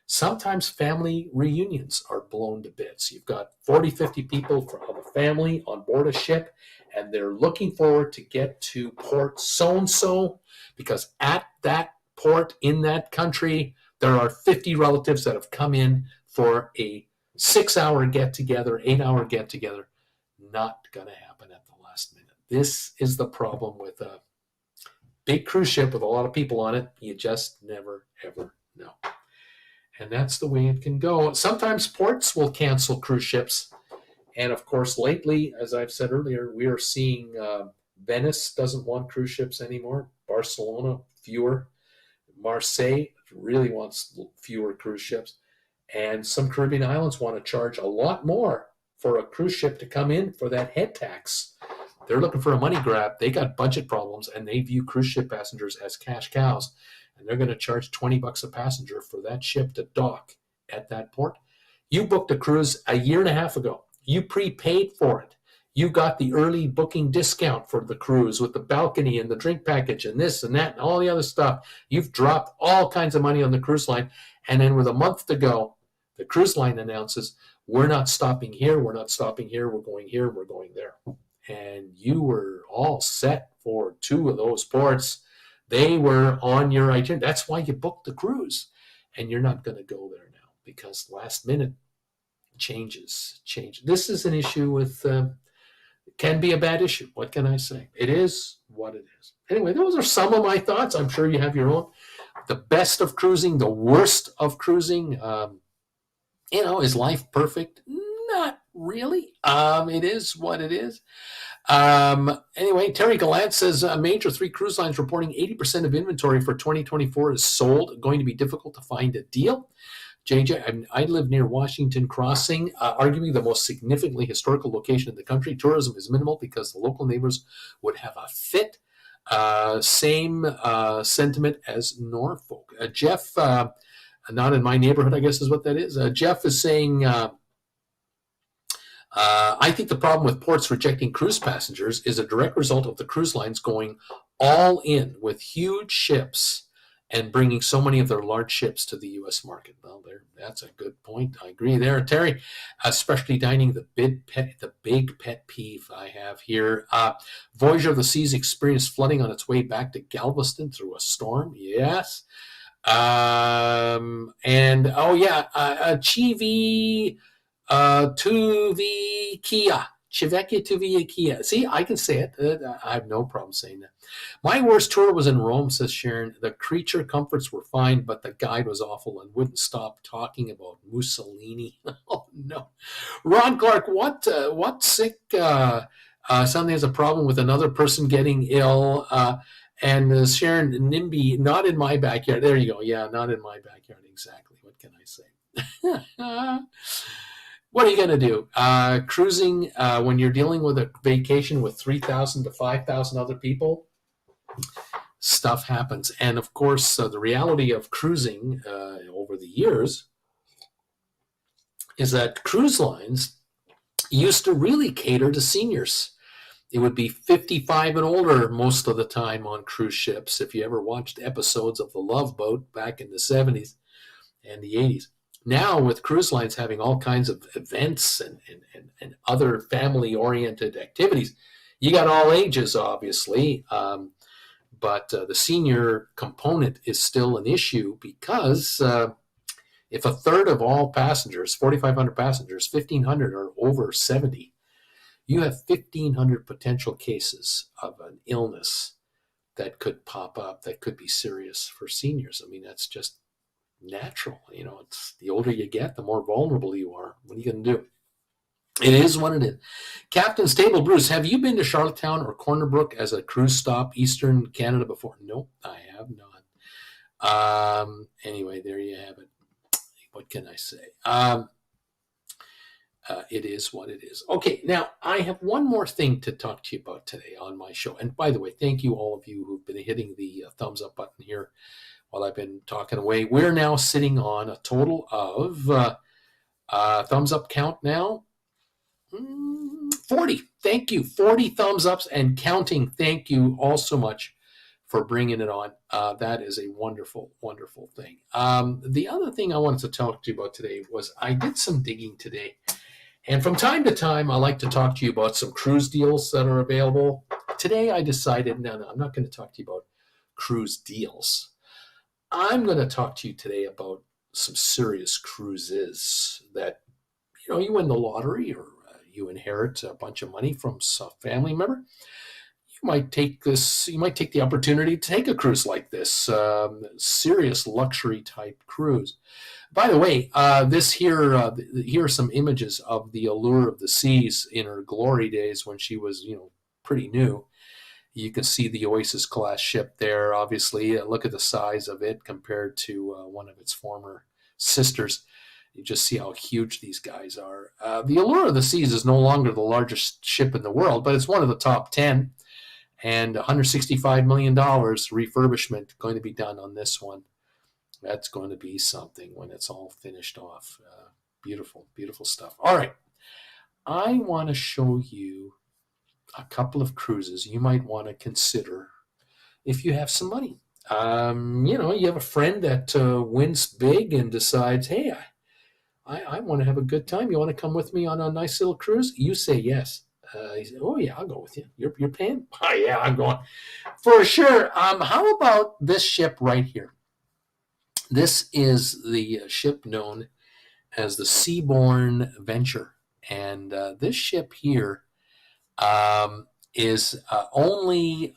Sometimes family reunions are blown to bits. You've got 40, 50 people from a family on board a ship, and they're looking forward to get to port so-and-so because at that port in that country, there are 50 relatives that have come in for a 6-hour get-together, 8-hour get-together. Not going to happen at the last minute. This is the problem with a big cruise ship with a lot of people on it. You just never, ever know. And that's the way it can go. Sometimes ports will cancel cruise ships. And of course, lately, as I've said earlier, we are seeing Venice doesn't want cruise ships anymore. Barcelona, fewer. Marseille really wants fewer cruise ships. And some Caribbean islands want to charge a lot more for a cruise ship to come in for that head tax. They're looking for a money grab. They got budget problems, and they view cruise ship passengers as cash cows. And they're going to charge $20 a passenger for that ship to dock at that port. You booked a cruise a year and a half ago. You prepaid for it. You got the early booking discount for the cruise with the balcony and the drink package and this and that and all the other stuff. You've dropped all kinds of money on the cruise line. And then with a month to go, the cruise line announces, we're not stopping here, we're not stopping here, we're going here, we're going there. And you were all set for 2 of those ports. They were on your itinerary. That's why you booked the cruise. And you're not going to go there now because last minute changes. This is an issue with, can be a bad issue. What can I say? It is what it is. Anyway, those are some of my thoughts. I'm sure you have your own. The best of cruising, the worst of cruising. Is life perfect? Not really. It is what it is. Anyway, Terry Gallant says major 3 cruise lines reporting 80% of inventory for 2024 is sold. Going to be difficult to find a deal. JJ, I live near Washington Crossing, arguably the most significantly historical location in the country. Tourism is minimal because the local neighbors would have a fit. Same sentiment as Norfolk. Jeff, not in my neighborhood, I guess is what that is. Jeff is saying, I think the problem with ports rejecting cruise passengers is a direct result of the cruise lines going all in with huge ships and bringing so many of their large ships to the U.S. market. Well, that's a good point. I agree there, Terry. Specialty dining, the big pet peeve I have here. Voyager of the Seas experienced flooding on its way back to Galveston through a storm. Yes. Chivi Tuvi Kia. Chivecchia Tuvi Kia. See, I can say it. I have no problem saying that. My worst tour was in Rome, says Sharon. The creature comforts were fine, but the guide was awful and wouldn't stop talking about Mussolini. Oh, no. Ron Clark, what sick something has a problem with another person getting ill? And Sharon NIMBY, not in my backyard. There you go. Yeah, not in my backyard. Exactly. What can I say? What are you going to do? Cruising, when you're dealing with a vacation with 3,000 to 5,000 other people, stuff happens. And of course, the reality of cruising over the years is that cruise lines used to really cater to seniors. It would be 55 and older most of the time on cruise ships. If you ever watched episodes of The Love Boat back in the 70s and the 80s. Now, with cruise lines having all kinds of events and other family-oriented activities, you got all ages, obviously, but the senior component is still an issue because if a third of all passengers, 4,500 passengers, 1,500 are over 70, you have 1,500 potential cases of an illness that could pop up, that could be serious for seniors. I mean, that's just natural. It's the older you get, the more vulnerable you are. What are you going to do? It is what it is. Captain Stable Bruce, have you been to Charlottetown or Corner Brook as a cruise stop, Eastern Canada, before? Nope, I have not. Anyway, there you have it. What can I say? It is what it is. Okay, now I have one more thing to talk to you about today on my show. And by the way, thank you all of you who've been hitting the thumbs up button here while I've been talking away. We're now sitting on a total of thumbs up count now. 40. Thank you. 40 thumbs ups and counting. Thank you all so much for bringing it on. That is a wonderful, wonderful thing. The other thing I wanted to talk to you about today was I did some digging today. And from time to time, I like to talk to you about some cruise deals that are available. Today, I decided, no, I'm not going to talk to you about cruise deals. I'm going to talk to you today about some serious cruises that, you win the lottery or you inherit a bunch of money from a family member. You might take the opportunity to take a cruise like this, serious luxury type cruise. By the way, here are some images of the Allure of the Seas in her glory days when she was, pretty new. You can see the Oasis class ship there. Obviously, look at the size of it compared to one of its former sisters. You just see how huge these guys are. The Allure of the Seas is no longer the largest ship in the world, but it's one of the top 10. And $165 million refurbishment going to be done on this one. That's going to be something when it's all finished off. Beautiful, beautiful stuff. All right. I want to show you a couple of cruises you might want to consider if you have some money. You have a friend that wins big and decides, hey, I want to have a good time. You want to come with me on a nice little cruise? You say yes. He said, oh, yeah, I'll go with you. You're paying? Oh, yeah, I'm going. For sure. How about this ship right here? This is the ship known as the Seabourn Venture. And this ship here is only,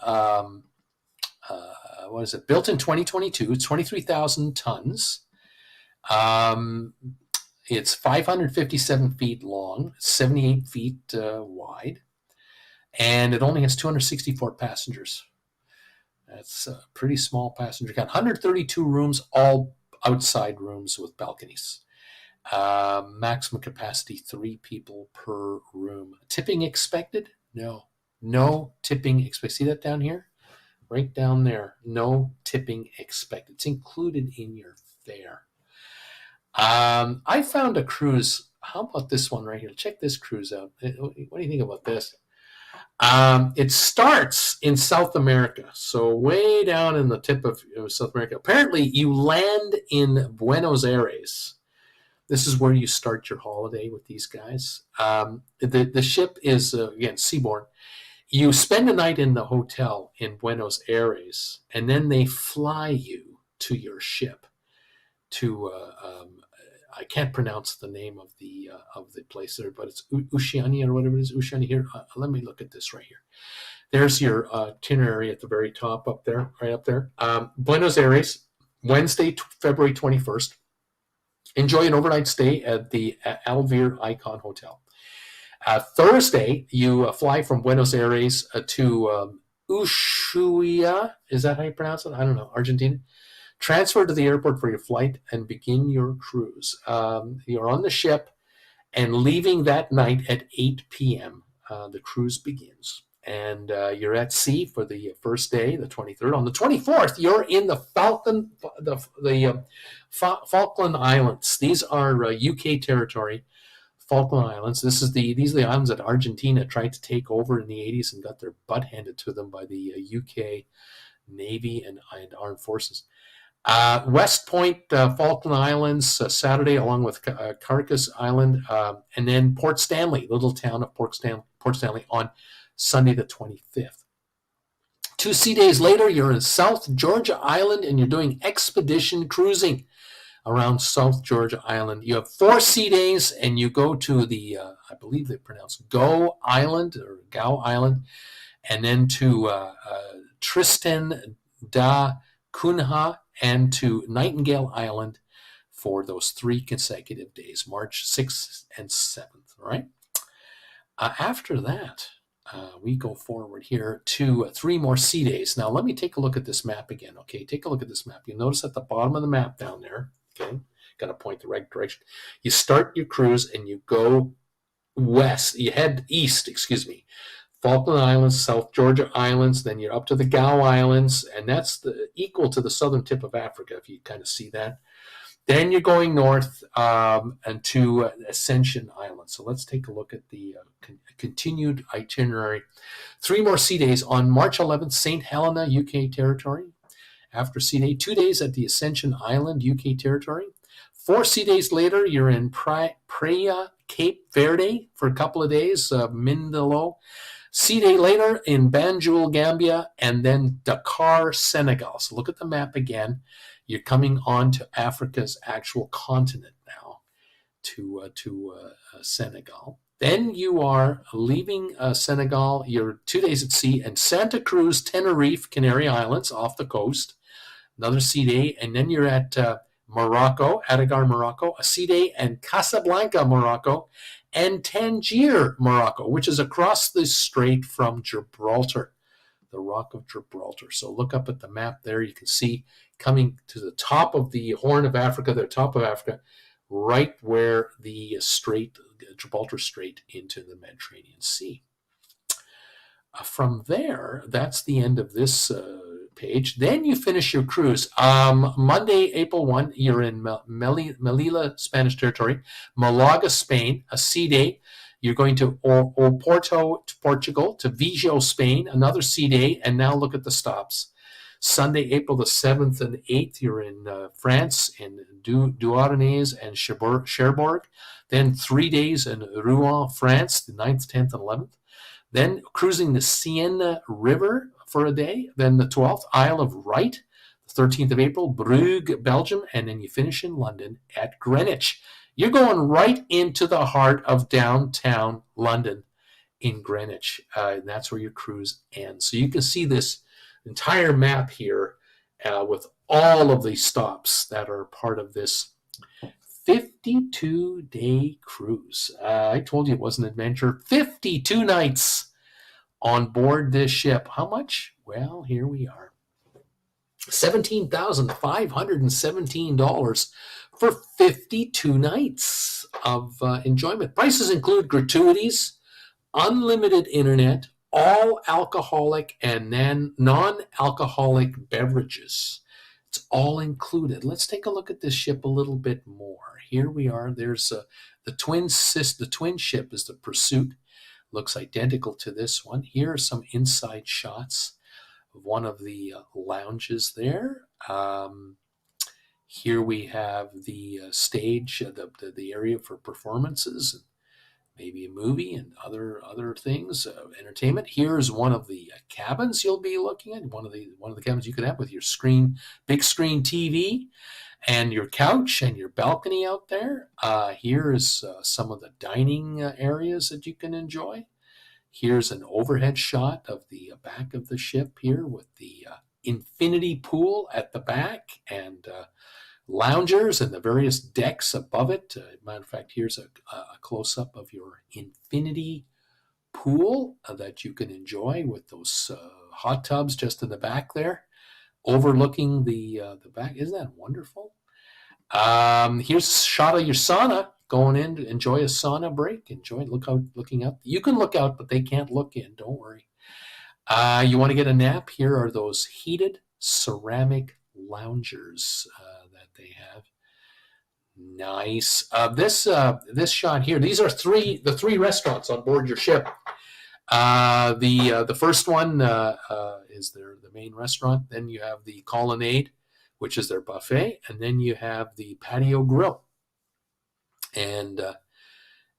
built in 2022. It's 23,000 tons. It's 557 feet long, 78 feet wide, and it only has 264 passengers. That's a pretty small passenger count. 132 rooms, all outside rooms with balconies. Maximum capacity, 3 people per room. Tipping expected? No tipping expected. See that down here? Right down there. No tipping expected. It's included in your fare. I found a cruise. How about this one right here? Check this cruise out. What do you think about this? It starts in South America, so way down in the tip of South America. Apparently, you land in Buenos Aires. This is where you start your holiday with these guys. The ship is, again, Seabourn. You spend a night in the hotel in Buenos Aires, and then they fly you to your ship to I can't pronounce the name of the place there, but it's Ushuaia or whatever it is. Ushuaia here. Let me look at this right here. There's your itinerary at the very top up there, right up there. Buenos Aires, Wednesday, February 21st. Enjoy an overnight stay at the Alvir Icon Hotel. Thursday, you fly from Buenos Aires to Ushuaia. Is that how you pronounce it? I don't know. Argentina. Transfer to the airport for your flight and begin your cruise. You're on the ship and leaving that night at 8 p.m. The cruise begins. And you're at sea for the first day, the 23rd. On the 24th, you're in the Falkland Islands. These are UK territory, Falkland Islands. These are the islands that Argentina tried to take over in the 80s and got their butt handed to them by the UK Navy and Armed Forces. West Point, Falkland Islands, Saturday, along with Caracas Island, and then Port Stanley, little town of Port Stanley on Sunday the 25th. 2 sea days later, you're in South Georgia Island, and you're doing expedition cruising around South Georgia Island. You have 4 sea days, and you go to the, I believe they pronounce Go Island, or Gow Island, and then to Tristan da Cunha, and to Nightingale Island for those 3 consecutive days, March 6th and 7th, right? After that, we go forward here to 3 more sea days. Now, let me take a look at this map again, okay? Take a look at this map. You'll notice at the bottom of the map down there, okay? Got to point the right direction. You start your cruise and you go west. You head east, Falkland Islands, South Georgia Islands, then you're up to the Gow Islands, and that's equal to the southern tip of Africa, if you kind of see that. Then you're going north and to Ascension Island. So let's take a look at the continued itinerary. 3 more sea days on March 11th, St. Helena, UK territory. After sea day, 2 days at the Ascension Island, UK territory. 4 sea days later, you're in Praia, Cape Verde for a couple of days, Mindelo. Sea day later in Banjul, Gambia, and then Dakar, Senegal. So look at the map again. You're coming on to Africa's actual continent now, to Senegal. Then you are leaving Senegal. You're 2 days at sea, and Santa Cruz, Tenerife, Canary Islands off the coast. Another sea day, and then you're at Morocco, Agadir, Morocco, a sea day, and Casablanca, Morocco, and Tangier, Morocco, which is across the strait from Gibraltar, the Rock of Gibraltar. So look up at the map there. You can see coming to the top of the Horn of Africa, the top of Africa, right where the strait, Gibraltar Strait, into the Mediterranean Sea. From there, that's the end of this page. Then you finish your cruise. Monday, April 1, you're in Melilla, Spanish territory, Malaga, Spain, a sea day. You're going to Oporto, to Portugal, to Vigo, Spain, another sea day, and now look at the stops. Sunday, April the 7th and 8th, you're in France, in Douarnenez and Cherbourg. Then 3 days in Rouen, France, the 9th, 10th, and 11th. Then cruising the Seine River for a day. Then the 12th, Isle of Wight, the 13th of April, Brugge, Belgium, and then you finish in London at Greenwich. You're going right into the heart of downtown London in Greenwich. And that's where your cruise ends. So you can see this entire map here with all of the stops that are part of this 52-day cruise. I told you it was an adventure. 52 nights on board this ship. How much? Well, here we are. $17,517 for 52 nights of enjoyment. Prices include gratuities, unlimited internet, all alcoholic and non-alcoholic beverages. It's all included. Let's take a look at this ship a little bit more. Here we are. There's the twin ship is the Pursuit. Looks identical to this one. Here are some inside shots of one of the lounges there. Here we have the stage, the area for performances, and maybe a movie and other things, entertainment. Here's one of the cabins you'll be looking at. One of the cabins you could have with your big screen TV, and your couch and your balcony out there. Here's some of the dining areas that you can enjoy. Here's an overhead shot of the back of the ship here with the infinity pool at the back and loungers and the various decks above it. Matter of fact, here's a close-up of your infinity pool that you can enjoy with those hot tubs just in the back there, overlooking the back. Isn't that wonderful? Here's a shot of your sauna. Going in to enjoy a sauna break. Looking out. You can look out, but they can't look in. Don't worry. You want to get a nap? Here are those heated ceramic loungers that they have. Nice. This shot here. These are the three restaurants on board your ship. The first one is the main restaurant. Then you have the Colonnade, which is their buffet, and then you have the patio grill. And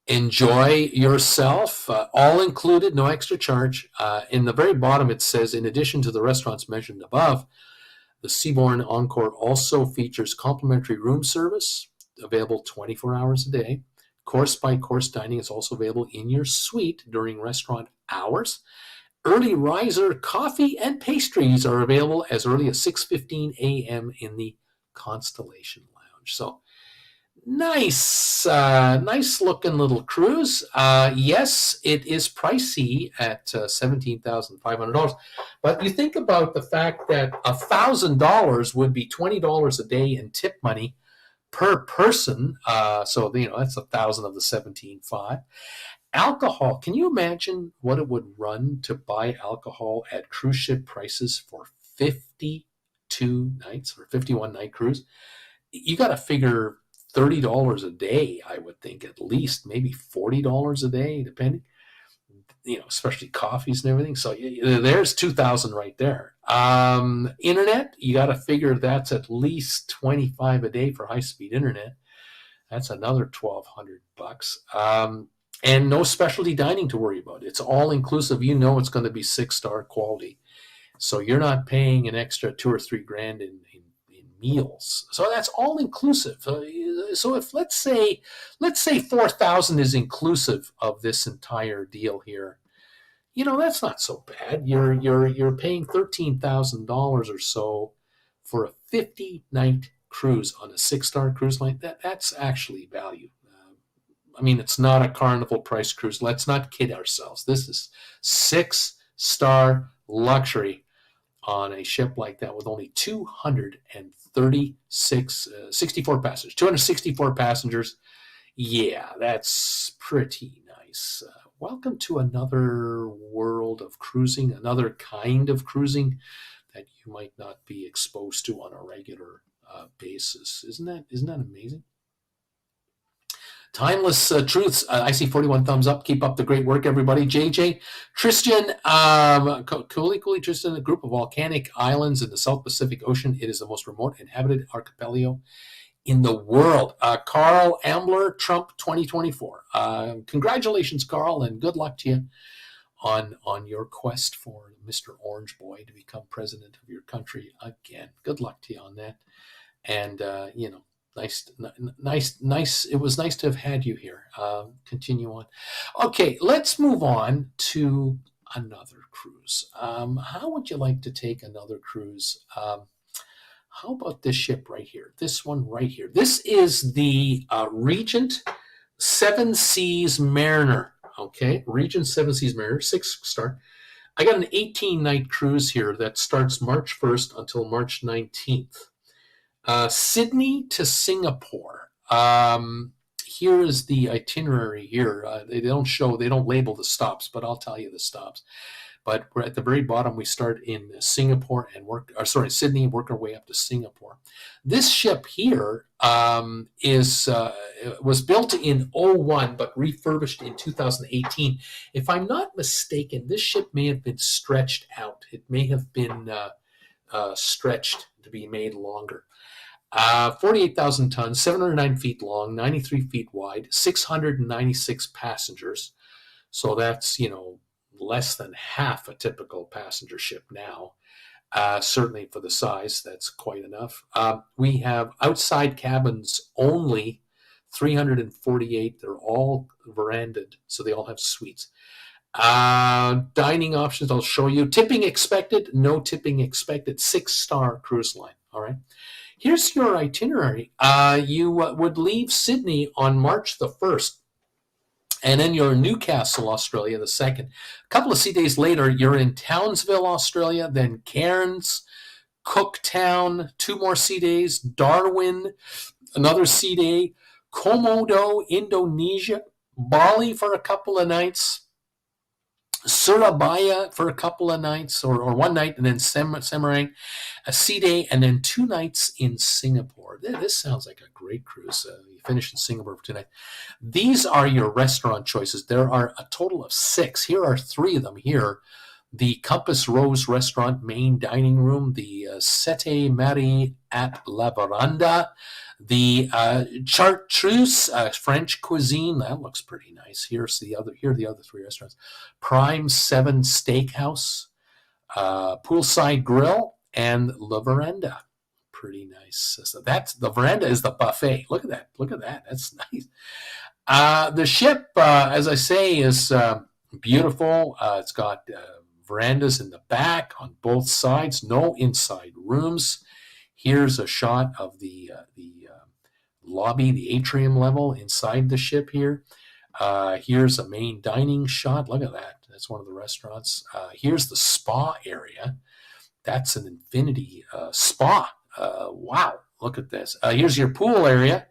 enjoy yourself, all included, no extra charge. In the very bottom, it says, in addition to the restaurants mentioned above, the Seabourn Encore also features complimentary room service, available 24 hours a day. Course-by-course dining is also available in your suite during restaurant hours. Early riser coffee and pastries are available as early as 6:15 a.m. in the Constellation Lounge. So, nice looking little cruise. Yes, it is pricey at $17,500. But you think about the fact that $1,000 would be $20 a day in tip money per person. So that's 1,000 of the 17,500. Alcohol. Can you imagine what it would run to buy alcohol at cruise ship prices for 52 nights or 51 night cruise? You got to figure $30 a day, I would think, at least, maybe $40 a day, depending, especially coffees and everything. So there's 2,000 right there. Internet, you got to figure that's at least $25 a day for high-speed internet. That's another $1,200. And no specialty dining to worry about. It's all inclusive. It's going to be 6-star quality. So you're not paying an extra $2 or $3 grand in meals. So that's all inclusive. So if let's say 4,000 is inclusive of this entire deal here, that's not so bad. You're paying $13,000 or so for a 50-night cruise on a 6-star cruise like that. That's actually value. It's not a Carnival price cruise. Let's not kid ourselves. This is 6-star luxury on a ship like that with only 264 passengers. 264 passengers. Yeah, that's pretty nice. Welcome to another world of cruising, another kind of cruising. that you might not be exposed to on a regular basis. Isn't that amazing? Timeless Truths. I see 41 thumbs up. Keep up the great work, everybody. JJ, Tristan, Cooley, Tristan, a group of volcanic islands in the South Pacific Ocean. It is the most remote inhabited archipelago in the world. Carl Ambler, Trump 2024. Congratulations, Carl, and good luck to you on your quest for Mr. Orange Boy to become president of your country again. Good luck to you on that. And, nice. It was nice to have had you here. Continue on. Okay, let's move on to another cruise. How would you like to take another cruise? How about this ship right here? This one right here. This is the Regent Seven Seas Mariner. Okay, Regent Seven Seas Mariner, 6-star. I got an 18-night cruise here that starts March 1st until March 19th. Sydney to Singapore. Here is the itinerary here. They don't label the stops, but I'll tell you the stops. But we're at the very bottom. We start in Singapore and Sydney, work our way up to Singapore. This ship here was built in 2001, but refurbished in 2018. If I'm not mistaken, this ship may have been stretched out. It may have been stretched to be made longer. 48,000 tons, 709 feet long, 93 feet wide, 696 passengers. So that's, less than half a typical passenger ship now. Certainly for the size, that's quite enough. We have outside cabins only, 348. They're all verandaed, so they all have suites. Dining options, I'll show you. Tipping expected, no tipping expected. 6-star cruise line, all right? Here's your itinerary. You would leave Sydney on March the 1st. And then you're in Newcastle, Australia, the 2nd. A couple of sea days later, you're in Townsville, Australia, then Cairns, Cooktown, 2 more sea days, Darwin, another sea day, Komodo, Indonesia, Bali for a couple of nights, Surabaya for a couple of nights, or one night, and then Semarang, a sea day, and then 2 nights in Singapore. This sounds like a great cruise. You finish in Singapore for 2 nights. These are your restaurant choices. There are a total of 6. Here are 3 of them here. The Compass Rose Restaurant main dining room, the Sette Mare at La Veranda, the Chartreuse French cuisine. That looks pretty nice. Here are the other 3 restaurants. Prime 7 Steakhouse, Poolside Grill, and La Veranda. Pretty nice. So that's the veranda is the buffet. Look at that. That's nice. The ship, as I say, is beautiful. It's got verandas in the back on both sides. No inside rooms. Here's a shot of the lobby, the atrium level inside the ship here. Here's a main dining shot. Look at that. That's one of the restaurants. Here's the spa area. That's an infinity spa. Wow, look at this. Here's your pool area.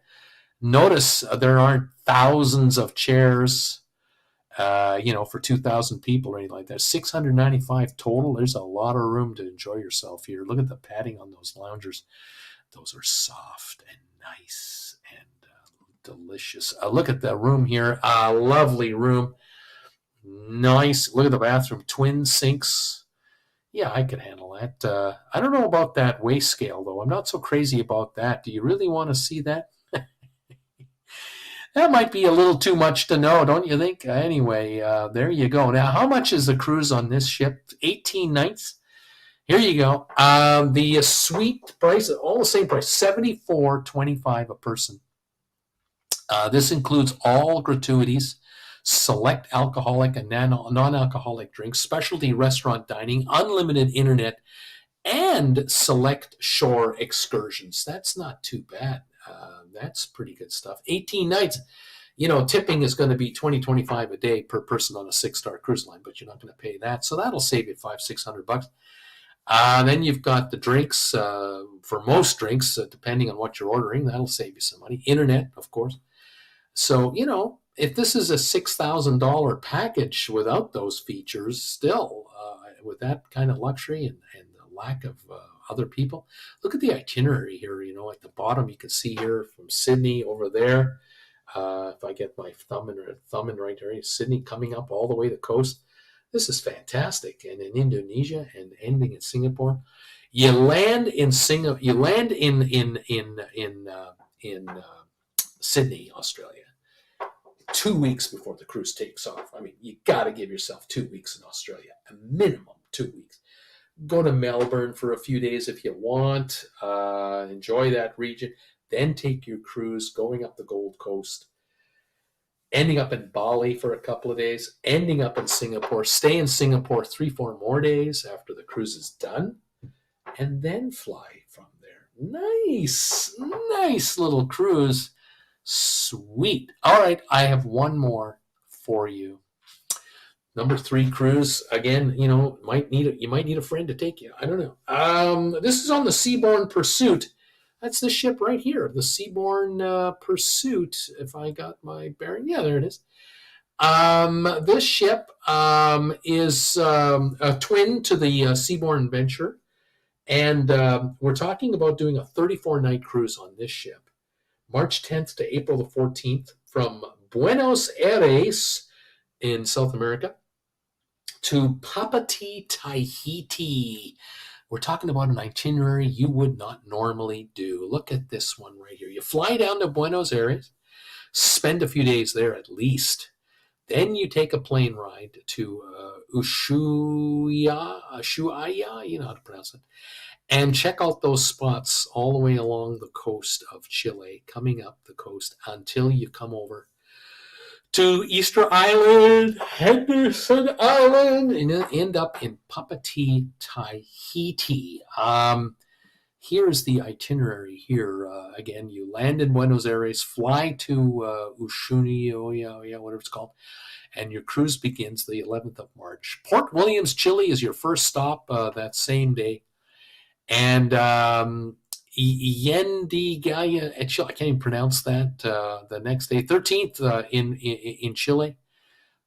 Notice there aren't thousands of chairs, for 2,000 people or anything like that. 695 total. There's a lot of room to enjoy yourself here. Look at the padding on those loungers. Those are soft and nice and delicious. Look at the room here. Lovely room. Nice. Look at the bathroom. Twin sinks. Yeah, I could handle that. I don't know about that waist scale, though. I'm not so crazy about that. Do you really want to see that? That might be a little too much to know, don't you think? Anyway, there you go. Now, how much is the cruise on this ship? 18 nights. Here you go. The suite price, all the same price, $74.25 a person. This includes all gratuities, select alcoholic and non-alcoholic drinks, specialty restaurant dining, unlimited internet, and select shore excursions. That's not too bad. That's pretty good stuff. 18 nights. Tipping is going to be $20-25 a day per person on a 6-star cruise line, but you're not going to pay that. So that'll save you $500-600. Then you've got the drinks. For most drinks, depending on what you're ordering, that'll save you some money. Internet, of course. So, if this is a $6,000 package without those features, still, with that kind of luxury and the lack of other people. Look at the itinerary here. At the bottom, you can see here from Sydney over there. If I get my thumb in right area, Sydney coming up all the way to the coast. This is fantastic. And in Indonesia and ending in Singapore. You land in Singapore. You land in Sydney, Australia, 2 weeks before the cruise takes off. I mean, you got to give yourself 2 weeks in Australia, a minimum 2 weeks. Go to Melbourne for a few days if you want. Enjoy that region. Then take your cruise going up the Gold Coast, ending up in Bali for a couple of days, ending up in Singapore, stay in Singapore 3-4 more days after the cruise is done, and then fly from there. Nice little cruise. Sweet. All right, I have one more for you. Number 3 cruise. Again, you might need a friend to take you. I don't know. This is on the Seabourn Pursuit. That's the ship right here, the Seabourn Pursuit. If I got my bearing, yeah, there it is. This ship is a twin to the Seabourn Venture, and we're talking about doing a 34-night cruise on this ship, March 10th to April the 14th, from Buenos Aires in South America to Papati, Tahiti. We're talking about an itinerary you would not normally do. Look at this one right here. You fly down to Buenos Aires, spend a few days there at least. Then you take a plane ride to Ushuaia, you know how to pronounce it, and check out those spots all the way along the coast of Chile, coming up the coast until you come over to Easter Island, Henderson Island, and end up in Papati, Tahiti. Here's the itinerary here. Again, you land in Buenos Aires, fly to Ushuaia, whatever it's called, and your cruise begins the 11th of March. Port Williams, Chile is your first stop that same day. And Yendigaya, I can't even pronounce that. The next day, 13th in Chile.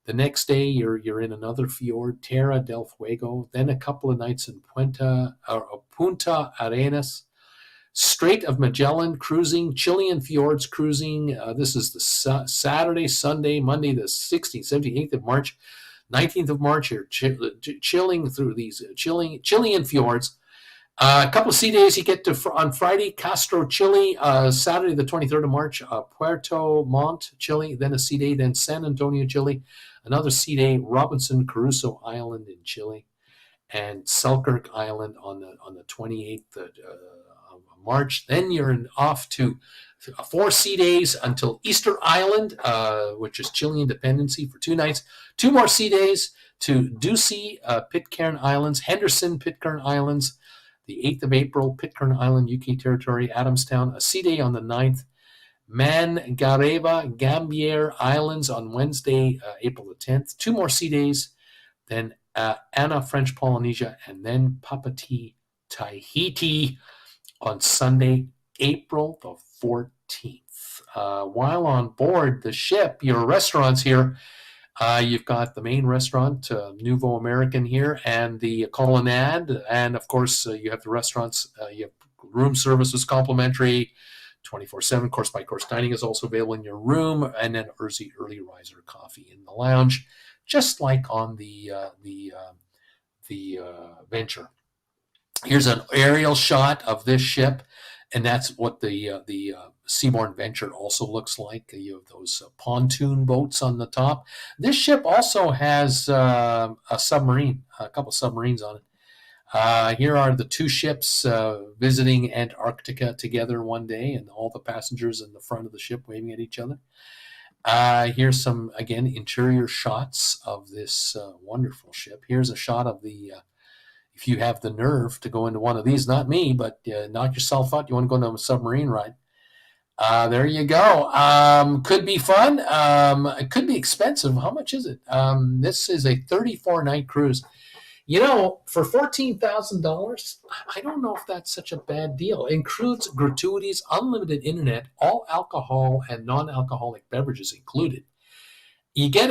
The next day, you're in another fjord, Terra del Fuego. Then a couple of nights in Punta Arenas. Strait of Magellan cruising, Chilean fjords cruising. This is the Saturday, Sunday, Monday, the 16th, 17th, 18th of March. 19th of March, you're chilling through these Chilean fjords. A couple of sea days you get to on Friday, Castro, Chile. Saturday, the 23rd of March, Puerto Montt, Chile. Then a sea day, then San Antonio, Chile. Another sea day, Robinson Crusoe Island in Chile, and Selkirk Island on the 28th of March. Then you're off to 4 sea days until Easter Island, which is Chilean dependency, for 2 nights. 2 more sea days to Ducie, Pitcairn Islands, Henderson, Pitcairn Islands. The 8th of April, Pitcairn Island, UK territory, Adamstown. A sea day on the 9th. Mangareva, Gambier Islands on Wednesday, April the 10th. 2 more sea days. Then Anna, French Polynesia, and then Papati, Tahiti on Sunday, April the 14th. While on board the ship, your restaurants here, you've got the main restaurant, Nouveau American here, and the Colonnade, and of course you have the restaurants. You have room service is complimentary, 24/7. Course by course dining is also available in your room, and then early riser coffee in the lounge, just like on the Venture. Here's an aerial shot of this ship, and that's what the Seabourn Venture also looks like. You have those pontoon boats on the top. This ship also has a submarine, a couple submarines on it. Here are the 2 ships visiting Antarctica together one day, and all the passengers in the front of the ship waving at each other. Here's some, again, interior shots of this wonderful ship. Here's a shot of the if you have the nerve to go into one of these, not me, but knock yourself out. You want to go on a submarine ride. There you go. Could be fun. It could be expensive. How much is it? This is a 34-night cruise. For $14,000, I don't know if that's such a bad deal. It includes gratuities, unlimited internet, all alcohol and non-alcoholic beverages included. you get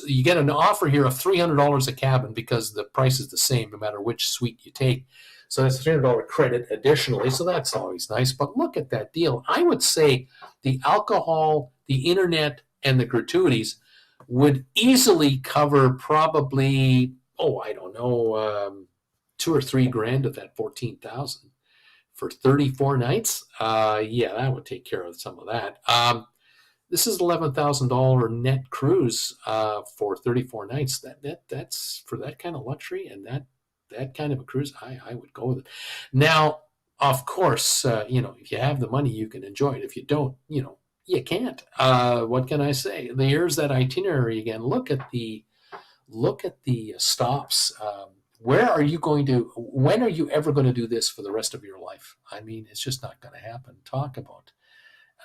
you get an offer here of $300 a cabin because the price is the same no matter which suite you take. So that's a $300 credit additionally. So that's always nice. But look at that deal. I would say the alcohol, the internet, and the gratuities would easily cover probably, oh, I don't know, 2 or 3 grand of that 14,000 for 34 nights. Yeah, that would take care of some of that. This is $11,000 net cruise for 34 nights. That's for that kind of luxury and that kind of a cruise. I would go with it. Now, of course, if you have the money, you can enjoy it. If you don't, you can't. What can I say? Here's that itinerary again. Look at the stops. Where are you going to? When are you ever going to do this for the rest of your life? I mean, it's just not going to happen. Talk about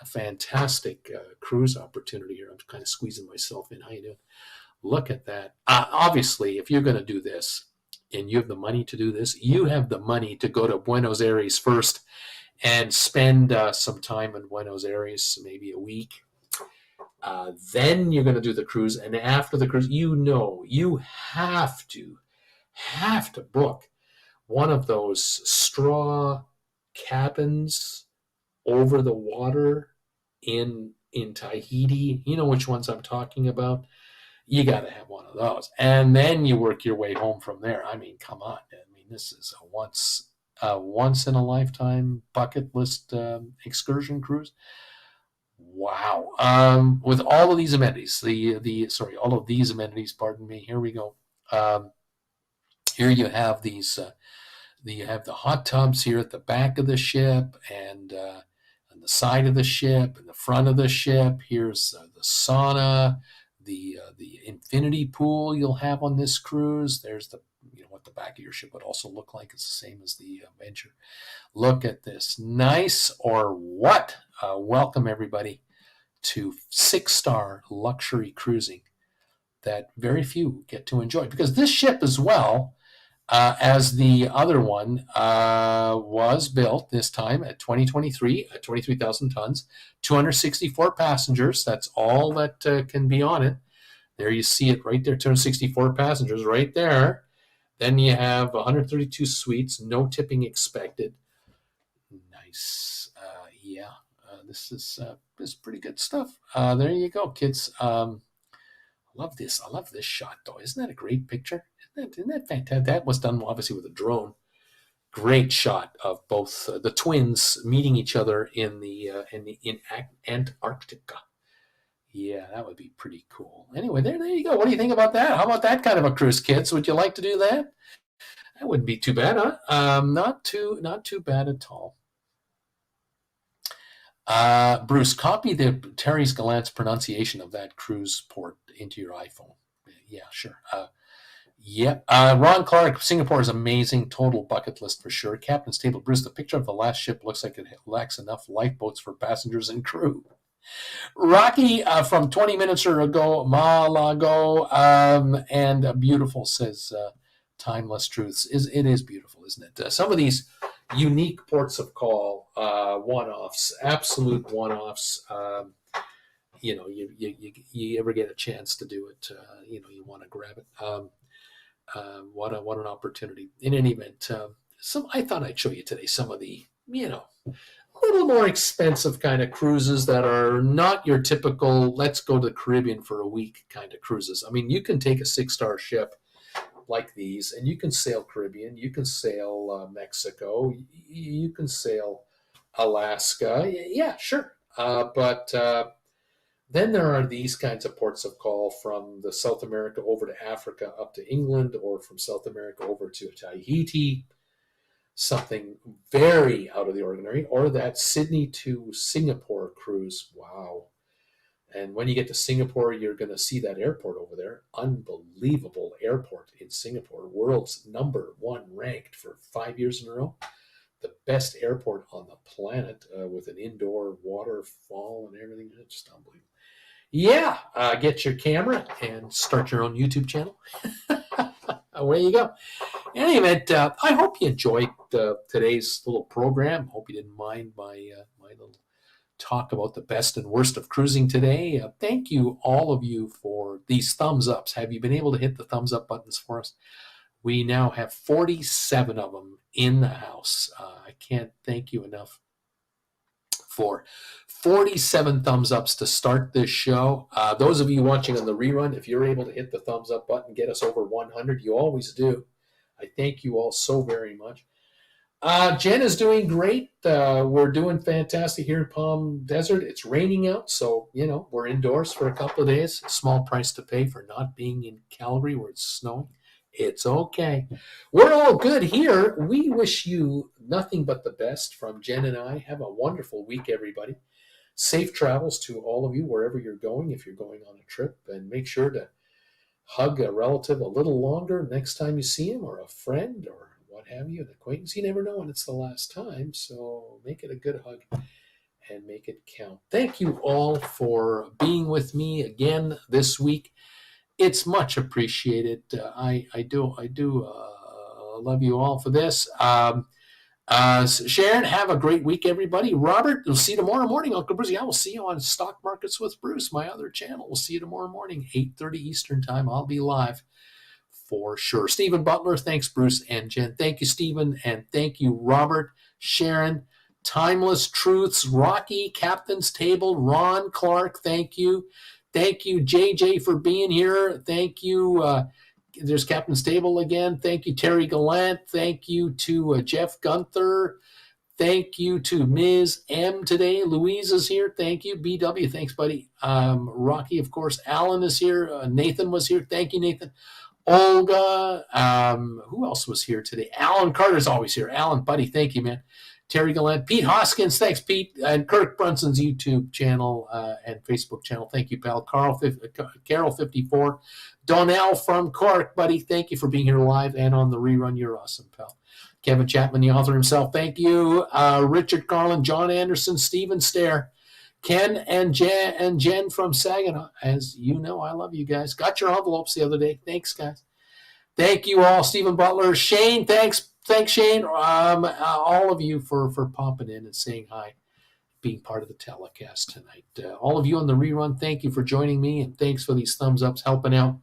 a fantastic cruise opportunity here. I'm kind of squeezing myself in. How you doing? Look at that. Obviously, if you're going to do this and you have the money to do this, you have the money to go to Buenos Aires first and spend some time in Buenos Aires, maybe a week. Then you're going to do the cruise. And after the cruise, you have to book one of those straw cabins over the water in Tahiti. You know which ones I'm talking about. You got to have one of those, and then you work your way home from there. I mean, come on. I mean, this is a once in a lifetime bucket list excursion cruise. Wow. With all of these amenities, all of these amenities. Pardon me. Here we go. Here you have these. You have the hot tubs here at the back of the ship, and on the side of the ship, and the front of the ship. Here's the sauna, the infinity pool you'll have on this cruise. There's what the back of your ship would also look like. It's the same as the Venture. Look at this. Nice or what? Welcome everybody to 6-star luxury cruising that very few get to enjoy, because this ship as well as the other one was built this time at 2023 at 23,000 tons, 264 passengers. That's all that can be on it. There you see it right there, 264 passengers right there. Then you have 132 suites, no tipping expected. Nice. This is pretty good stuff. There you go, kids. I love this. I love this shot, though. Isn't that a great picture? Isn't that fantastic? That was done obviously with a drone. Great shot of both the twins meeting each other in Antarctica. Yeah, that would be pretty cool. Anyway, there you go. What do you think about that? How about that kind of a cruise, kids? Would you like to do that? That wouldn't be too bad, huh? Not too bad at all. Bruce, copy the Terry's Gallant's pronunciation of that cruise port into your iPhone. Yeah, sure. Ron Clark, Singapore is amazing. Total bucket list for sure. Captain's Table, Bruce, the picture of the last ship looks like it lacks enough lifeboats for passengers and crew. Rocky from 20 minutes ago, Malago, and beautiful, says Timeless Truths. It is beautiful, isn't it? Some of these unique ports of call, one-offs, absolute one-offs. You ever get a chance to do it, you want to grab it. What an opportunity. In any event, I thought I'd show you today some of the, little more expensive kind of cruises that are not your typical, let's go to the Caribbean for a week kind of cruises. I mean, you can take a 6-star ship like these, and you can sail Caribbean, you can sail Mexico, you can sail Alaska. Yeah, sure. But then there are these kinds of ports of call from the South America over to Africa up to England, or from South America over to Tahiti, something very out of the ordinary, or that Sydney to Singapore cruise. Wow. And when you get to Singapore, you're going to see that airport over there. Unbelievable airport in Singapore. World's #1 ranked for 5 years in a row. The best airport on the planet, with an indoor waterfall and everything. It's just unbelievable. Yeah, get your camera and start your own YouTube channel. Away you go. In any event, I hope you enjoyed today's little program. Hope you didn't mind my little talk about the best and worst of cruising today. Thank you, all of you, for these thumbs ups. Have you been able to hit the thumbs up buttons for us? We now have 47 of them in the house. I can't thank you enough for 47 thumbs ups to start this show. Those of you watching on the rerun, if you're able to hit the thumbs up button, get us over 100. You always do. I thank you all so very much. Jen is doing great. We're doing fantastic here in Palm Desert. It's raining out, so, we're indoors for a couple of days. Small price to pay for not being in Calgary where it's snowing. It's okay. We're all good here. We wish you nothing but the best from Jen and I. Have a wonderful week, everybody. Safe travels to all of you wherever you're going, if you're going on a trip, and make sure to hug a relative a little longer next time you see him, or a friend, or what have you, an acquaintance. You never know when it's the last time, so make it a good hug and make it count. Thank you all for being with me again this week. It's much appreciated. I do love you all for this. Sharon, have a great week, everybody. Robert, we'll see you tomorrow morning. Uncle Bruce, I will see you on Stock Markets with Bruce, my other channel. We'll see you tomorrow morning, 8:30 Eastern time. I'll be live for sure. Stephen Butler, thanks, Bruce and Jen. Thank you, Stephen, and thank you, Robert, Sharon, Timeless Truths, Rocky, Captain's Table, Ron Clark, thank you. Thank you, JJ, for being here. Thank you. There's Captain's Table again. Thank you, Terry Gallant. Thank you to Jeff Gunther. Thank you to Ms. M today. Louise is here. Thank you. BW, thanks, buddy. Rocky, of course. Alan is here. Nathan was here. Thank you, Nathan. Olga. Who else was here today? Alan Carter's always here. Alan, buddy, thank you, man. Terry Gallant, Pete Hoskins, thanks, Pete, and Kirk Brunson's YouTube channel and Facebook channel. Thank you, pal. Carol54, Donnell from Cork, buddy, thank you for being here live and on the rerun. You're awesome, pal. Kevin Chapman, the author himself, thank you. Richard Carlin, John Anderson, Stephen Stair, Ken and Jen from Saginaw. As you know, I love you guys. Got your envelopes the other day. Thanks, guys. Thank you all. Stephen Butler, Shane, thanks, Shane. All of you for popping in and saying hi, being part of the telecast tonight. All of you on the rerun, thank you for joining me, and thanks for these thumbs ups, helping out.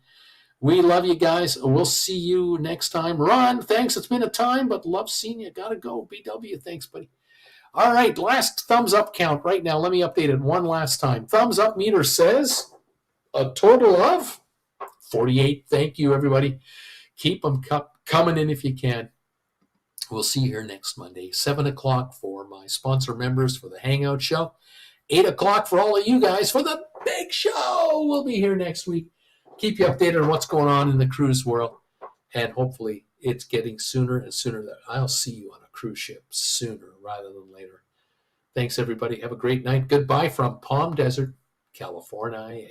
We love you guys. We'll see you next time. Ron, thanks. It's been a time, but love seeing you. Gotta go. BW, thanks, buddy. All right, last thumbs up count right now. Let me update it one last time. Thumbs up meter says a total of 48. Thank you, everybody. Keep them coming in if you can. We'll see you here next Monday, 7 o'clock for my sponsor members for the Hangout Show, 8 o'clock for all of you guys for the big show. We'll be here next week. Keep you updated on what's going on in the cruise world, and hopefully it's getting sooner and sooner that I'll see you on a cruise ship sooner rather than later. Thanks, everybody. Have a great night. Goodbye from Palm Desert, California.